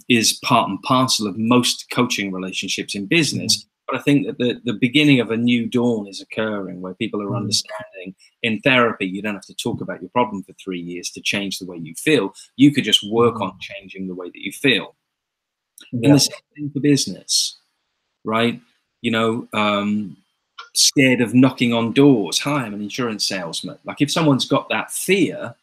is part and parcel of most coaching relationships in business. But I think that the beginning of a new dawn is occurring where people are understanding in therapy, you don't have to talk about your problem for 3 years to change the way you feel. You could just work on changing the way that you feel. And the same thing for business, right? You know, scared of knocking on doors. Hi, I'm an insurance salesman. Like if someone's got that fear,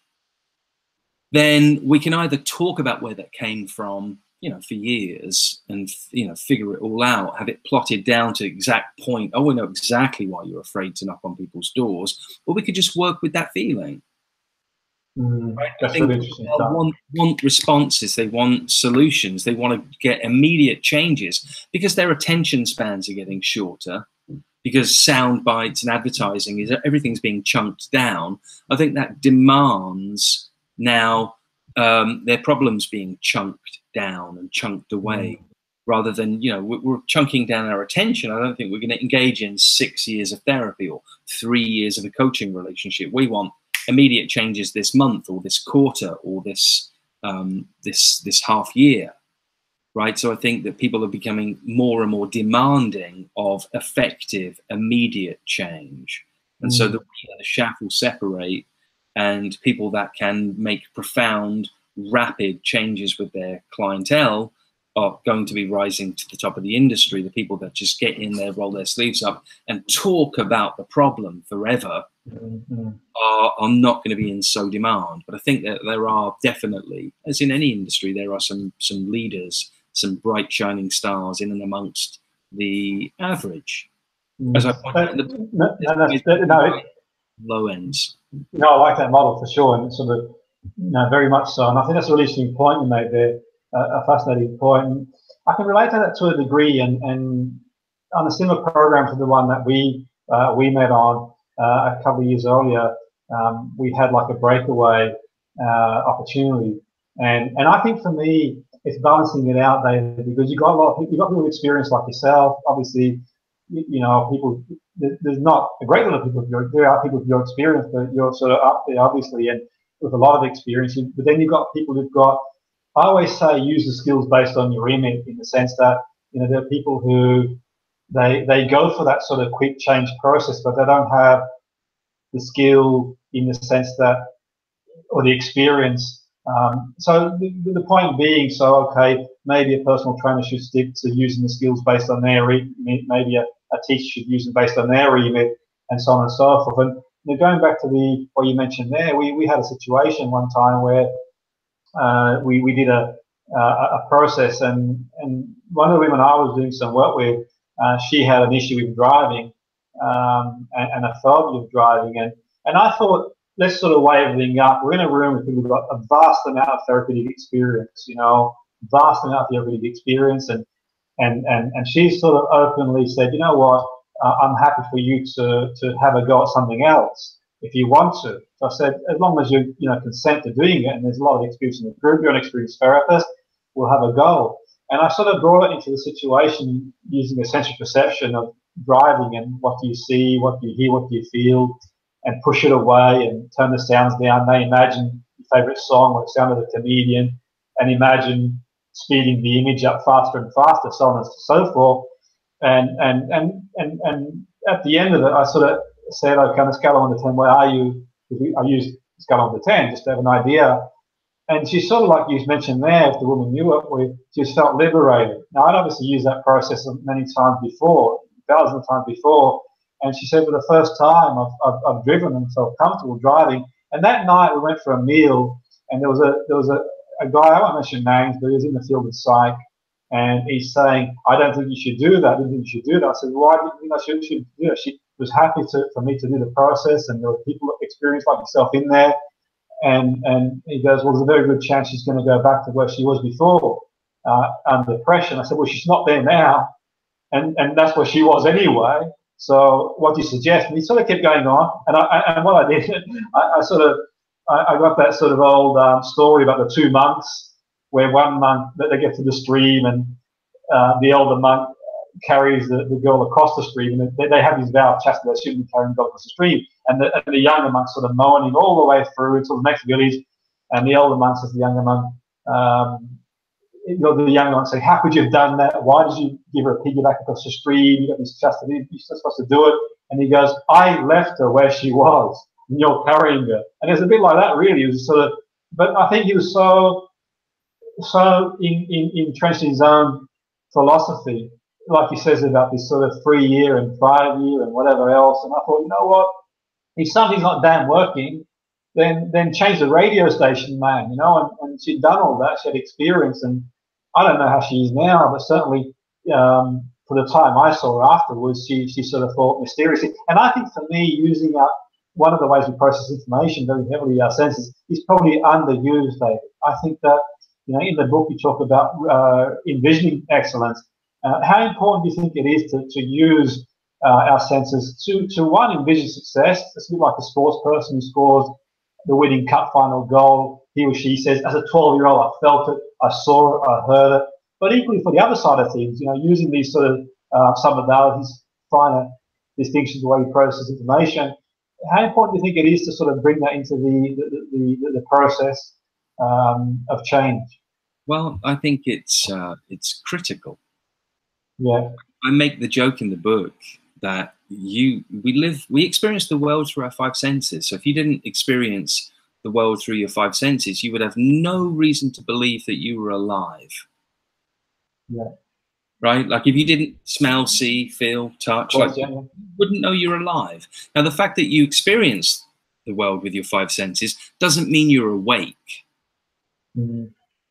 then we can either talk about where that came from, you know, for years and, you know, figure it all out, have it plotted down to the exact point. Oh, we know exactly why you're afraid to knock on people's doors. Or we could just work with that feeling. Right? That's I think really interesting. People want responses, they want solutions, they want to get immediate changes because their attention spans are getting shorter, because sound bites and advertising is everything's being chunked down. I think that demands now their problems being chunked down and chunked away, rather than, you know, we're chunking down our attention. I don't think we're going to engage in 6 years of therapy or 3 years of a coaching relationship. We want immediate changes this month or this quarter or this this half year, right? So I think that people are becoming more and more demanding of effective, immediate change. And so the chaff will separate, and people that can make profound, rapid changes with their clientele are going to be rising to the top of the industry. The people that just get in there, roll their sleeves up and talk about the problem forever are not going to be in so demand. But I think that there are definitely, as in any industry, there are some leaders, some bright shining stars in and amongst the average. As I pointed out, low ends. No, I like that model for sure, and sort of, you know, very much so. And I think that's a really interesting point you made there, a fascinating point. And I can relate to that to a degree, and on a similar program to the one that we met on a couple of years earlier, we had like a breakaway opportunity, and I think for me it's balancing it out, David, because you've got people with experience like yourself. Obviously, you know, people. There's not a great deal of people. There are people with your experience, but you're sort of up there, obviously, and with a lot of experience. But then you've got people who've got. I always say use the skills based on your remit, in the sense that, you know, there are people who they go for that sort of quick change process, but they don't have the skill in the sense that, or the experience So the point being, so okay, maybe a personal trainer should stick to using the skills based on their remit, maybe a teacher should use them based on their remit, and so on and so forth. And going back to what you mentioned there, we had a situation one time where we did a process, and one of the women I was doing some work with, she had an issue with driving, and a phobia of driving, and I thought, let's sort of weigh everything up. We're in a room with people who've got a vast amount of therapeutic experience, vast amount of therapeutic experience, and she sort of openly said, you know what, I'm happy for you to have a go at something else if you want to. So I said, as long as you consent to doing it, and there's a lot of experience in the group, you're an experienced therapist, we'll have a go. And I sort of brought it into the situation using a sensory perception of driving, and what do you see, what do you hear, what do you feel, and push it away and turn the sounds down. They imagine your favourite song or the sound of the comedian, and imagine speeding the image up faster and faster, so on and so forth. And at the end of it, I sort of said, okay, on a scale of 1 to 10, where are you? I used a scale of 1 to 10 just to have an idea. And she sort of, like you mentioned there, if the woman you work with, she just felt liberated. Now, I'd obviously used that process many times before, thousands of times before. And she said, for the first time, I've driven and felt comfortable driving. And that night, we went for a meal, and there was a guy, I won't mention names, but he was in the field of psych, and he's saying, I don't think you should do that. I don't think you should do that. I said, why do you think I should do it? She was happy for me to do the process, and there were people experienced like yourself in there. And he goes, well, there's a very good chance she's going to go back to where she was before, under depression. I said, well, she's not there now, and that's where she was anyway. So what do you suggest? And he sort of kept going on, and what I did, I got that sort of old story about the 2 monks, where 1 month that they get to the stream, and the elder monk carries the girl across the stream, and they have this vow of chastity, they shouldn't be carrying the girl across the stream, and the younger monk sort of moaning all the way through until the next village, and the elder monk says to the younger monk, the younger monk saying, how could you have done that? Why did you give her a piggyback across the stream? You got this chastity, you're not supposed to do it. And he goes, I left her where she was, and you're carrying her. And it's a bit like that, really. It was sort of, but I think he was so entrenched in his own philosophy, like he says about this sort of 3 year and 5 year and whatever else. And I thought, you know what? If something's not damn working, then change the radio station, man. And she'd done all that. She had experience, and I don't know how she is now, but certainly for the time I saw her afterwards, she sort of thought mysteriously. And I think for me, using one of the ways we process information very heavily, our senses, is probably underused, David. I think that, in the book you talk about envisioning excellence. How important do you think it is to use our senses to one, envision success? It's a bit like a sports person who scores the winning cup final goal. He or she says, as a 12-year-old, I felt it, I saw it, I heard it. But equally for the other side of things, using these sort of submodalities, finer distinctions, the way we process information, how important do you think it is to sort of bring that into the process of change? Well, I think it's critical. Yeah. I make the joke in the book that we experience the world through our 5 senses. So if you didn't experience the world through your 5 senses, you would have no reason to believe that you were alive. Yeah. Right? Like if you didn't smell, see, feel, touch, you wouldn't know you're alive. Now, the fact that you experience the world with your 5 senses doesn't mean you're awake. Mm-hmm.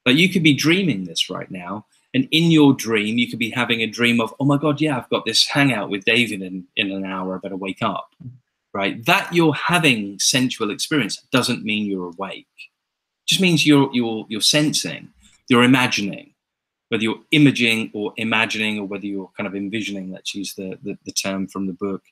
But you could be dreaming this right now. And in your dream, you could be having a dream of, oh my God, yeah, I've got this hangout with David in an hour, I better wake up, right? That you're having sensual experience doesn't mean you're awake. It just means you're sensing, you're imagining, whether you're imaging or imagining, or whether you're kind of envisioning, let's use the term from the book,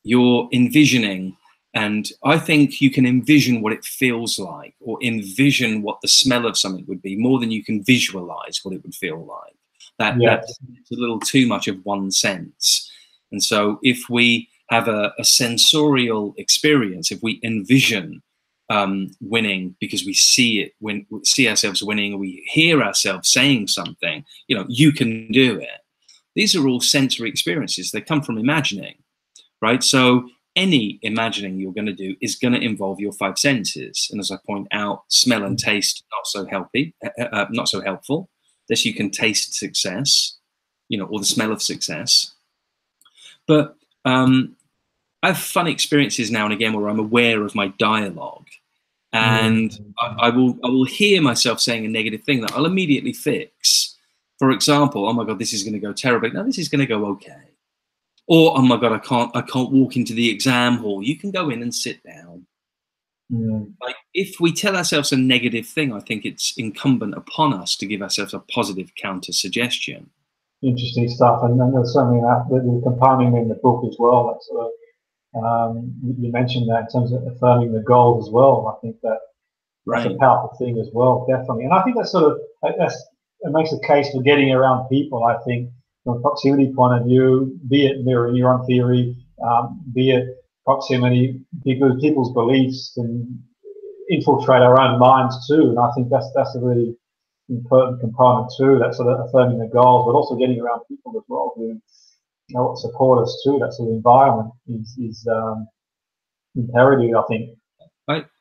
you're envisioning. And I think you can envision what it feels like, or envision what the smell of something would be, more than you can visualize what it would feel like. That's a little too much of one sense. And so if we have a sensorial experience, if we envision winning because we see ourselves winning, or we hear ourselves saying something, you can do it. These are all sensory experiences. They come from imagining, right? So any imagining you're going to do is going to involve your five senses. And as I point out, smell and taste not so healthy, not so helpful. Unless you can taste success, you know, or the smell of success. But I have fun experiences now and again where I'm aware of my dialogue, and I will hear myself saying a negative thing that I'll immediately fix. For example, oh my God, this is going to go terribly. No, this is going to go okay. Or, oh my God, I can't walk into the exam hall. You can go in and sit down. Like, if we tell ourselves a negative thing, I think it's incumbent upon us to give ourselves a positive counter suggestion. Interesting stuff, and there's certainly the component in the book as well. That sort of, you mentioned that in terms of affirming the goals as well. I think that's a powerful thing as well, definitely. And I think it makes a case for getting around people. I think from a proximity point of view, be it mirror neuron theory, be it proximity, because people's beliefs can infiltrate our own minds too. And I think that's a really important component too. That sort of affirming the goals, but also getting around people as well who support us too. That sort of environment is imperative, I think.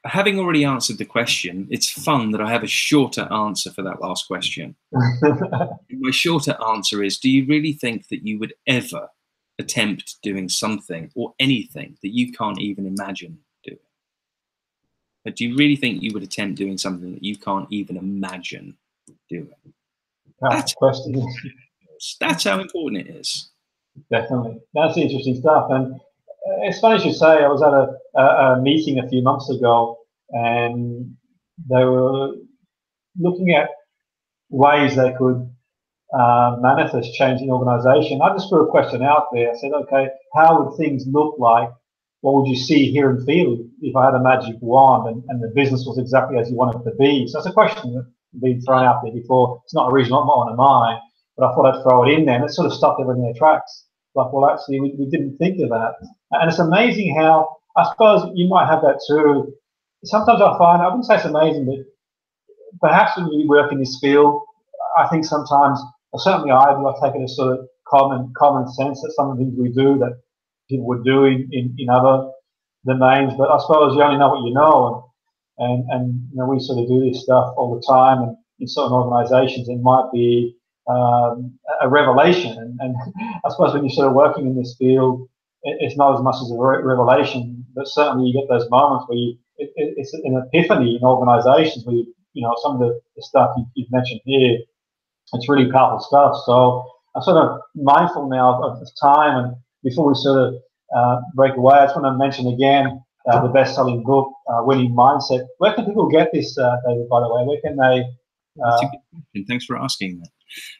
Having already answered the question, it's fun that I have a shorter answer for that last question. My shorter answer is, do you really think that you would ever attempt doing something or anything that you can't even imagine doing? But do you really think you would attempt doing something that you can't even imagine doing? That's question. That's how important it is. Definitely. That's interesting stuff. And it's funny you say, I was at a meeting a few months ago, and they were looking at ways they could manifest change in organisation. I just threw a question out there. I said, okay, how would things look like? What would you see, hear and feel if I had a magic wand and the business was exactly as you want it to be? So it's a question that's been thrown out there before. It's not original, not one of mine, but I thought I'd throw it in there, and it sort of stopped everything in their tracks. Like, well, actually, we didn't think of that. And it's amazing how, I suppose you might have that too. Sometimes I find, I wouldn't say it's amazing, but perhaps when we work in this field, I think sometimes, or certainly I do, I take it as sort of common sense that some of the things we do that people would do in other domains. But I suppose you only know what you know, and we sort of do this stuff all the time, and in certain organisations it might be a revelation, and I suppose when you're sort of working in this field, it's not as much as a revelation, but certainly you get those moments where it's an epiphany in organisations where some of the stuff you've mentioned here, it's really powerful stuff. So I'm sort of mindful now of time, and before we sort of break away, I just want to mention again the best-selling book, Winning Mindset. Where can people get this, David, by the way? Where can they... That's a good question. Thanks for asking that.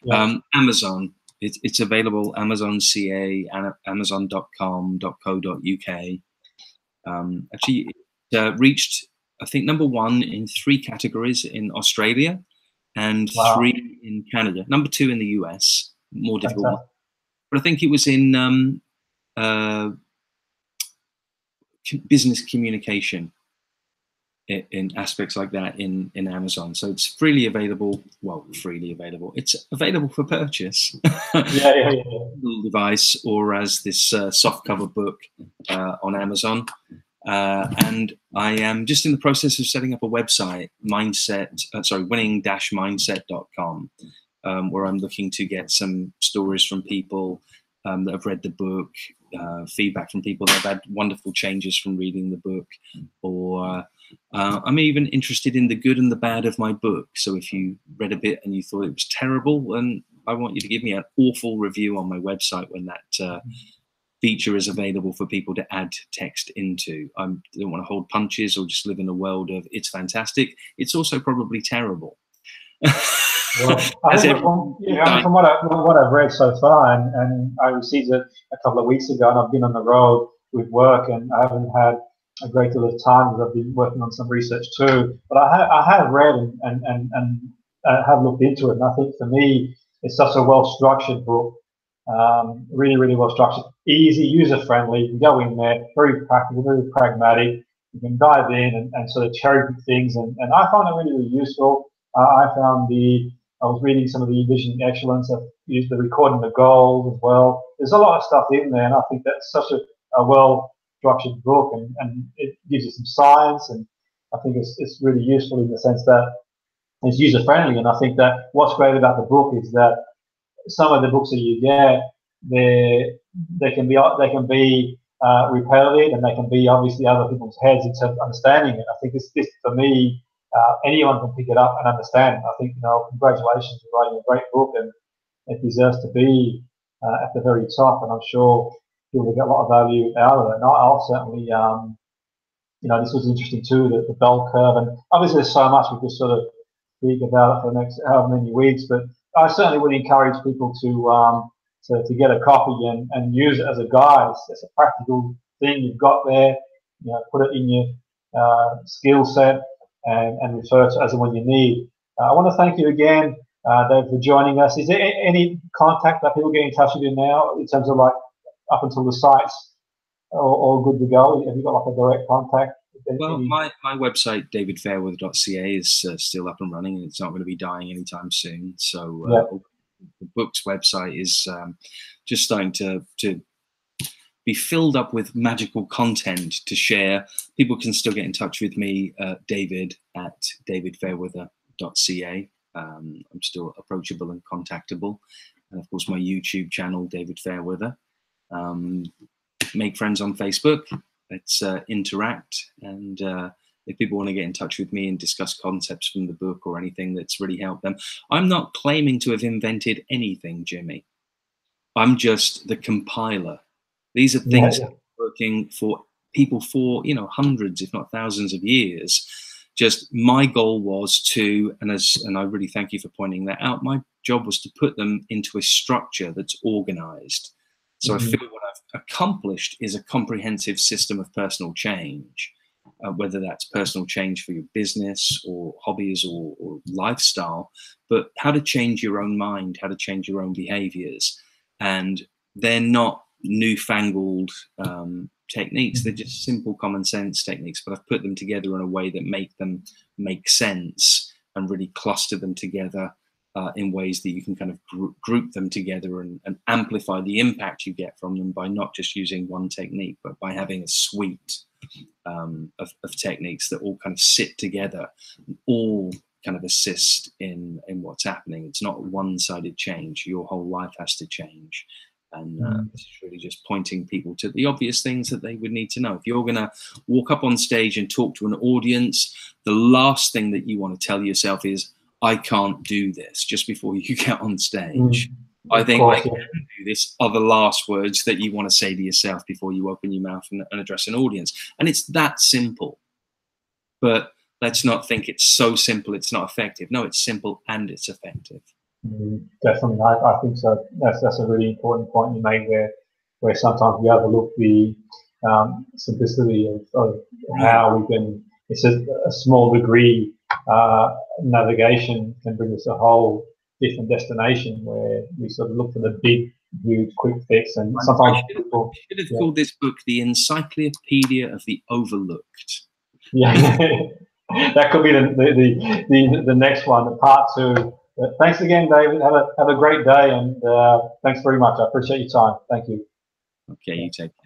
Yeah. Amazon. It's available, Amazon CA, amazon.com.co.uk. Actually, it reached, I think, #1 in 3 categories in Australia and 3 in Canada. #2 in the US, more difficult one. But I think it was in business communication, in aspects like that in Amazon. So it's freely available. Well, freely available. It's available for purchase. Yeah. Device, or as this softcover book on Amazon. And I am just in the process of setting up a website, winning-mindset.com, where I'm looking to get some stories from people that have read the book, feedback from people that have had wonderful changes from reading the book, or I'm even interested in the good and the bad of my book. So if you read a bit and you thought it was terrible, then I want you to give me an awful review on my website when that feature is available for people to add text into. I don't want to hold punches or just live in a world of it's fantastic. It's also probably terrible. Well, I think from what I've read so far, and I received it a couple of weeks ago, and I've been on the road with work, and I haven't had a great deal of time because I've been working on some research too. But I have read and have looked into it, and I think for me, it's such a well-structured book, really, really well-structured, easy, user-friendly. You can go in there, very practical, very pragmatic. You can dive in and sort of cherry-pick things, and I find it really, really useful. I was reading some of the Vision Excellence. I've used the recording the goals as well. There's a lot of stuff in there, and I think that's such a well structured book, and it gives you some science, and I think it's really useful in the sense that it's user friendly. And I think that what's great about the book is that some of the books that you get, they can be repetitive, and they can be obviously other people's heads in terms of understanding it. I think this for me, anyone can pick it up and understand. I think, congratulations for writing a great book, and it deserves to be at the very top. And I'm sure people will get a lot of value out of it. And I'll certainly, this was interesting too, the bell curve. And obviously, there's so much we could sort of speak about it for the next however many weeks. But I certainly would encourage people to get a copy and use it as a guide. It's a practical thing you've got there. Put it in your skill set and refer to it as and when you need. I want to thank you again, Dave, for joining us. Is there any contact that people get in touch with you now in terms of like up until the site's all good to go? Have you got like a direct contact? Well, my website, davidfairweather.ca, is still up and running, and it's not going to be dying anytime soon. So the book's website is just starting to be filled up with magical content to share. People can still get in touch with me, David at davidfairweather.ca. I'm still approachable and contactable. And of course, my YouTube channel, David Fairweather. Make friends on Facebook. Let's interact. And if people want to get in touch with me and discuss concepts from the book or anything that's really helped them, I'm not claiming to have invented anything, Jimmy. I'm just the compiler. These are things that are working for people for, hundreds, if not thousands of years. Just my goal was to, and I really thank you for pointing that out, my job was to put them into a structure that's organized. So I feel what I've accomplished is a comprehensive system of personal change, whether that's personal change for your business or hobbies or lifestyle, but how to change your own mind, how to change your own behaviors. And they're not newfangled techniques. They're just simple common sense techniques, but I've put them together in a way that make them make sense and really cluster them together in ways that you can kind of group them together and amplify the impact you get from them by not just using one technique, but by having a suite of techniques that all kind of sit together, all kind of assist in what's happening. It's not one-sided change. Your whole life has to change. And it's really just pointing people to the obvious things that they would need to know. If you're going to walk up on stage and talk to an audience, the last thing that you want to tell yourself is, I can't do this, just before you get on stage. I think I can do this are the last words that you want to say to yourself before you open your mouth and address an audience. And it's that simple. But let's not think it's so simple it's not effective. No, it's simple and it's effective. Definitely, I think so. That's a really important point you made there, where sometimes we overlook the simplicity of how we can. It's a small degree navigation can bring us a whole different destination where we sort of look for the big, huge, quick fix. And sometimes people should have called this book the Encyclopedia of the Overlooked. Yeah, that could be the next one, the part 2. Thanks again, David. Have a great day, and thanks very much. I appreciate your time. Thank you. Okay, you take care.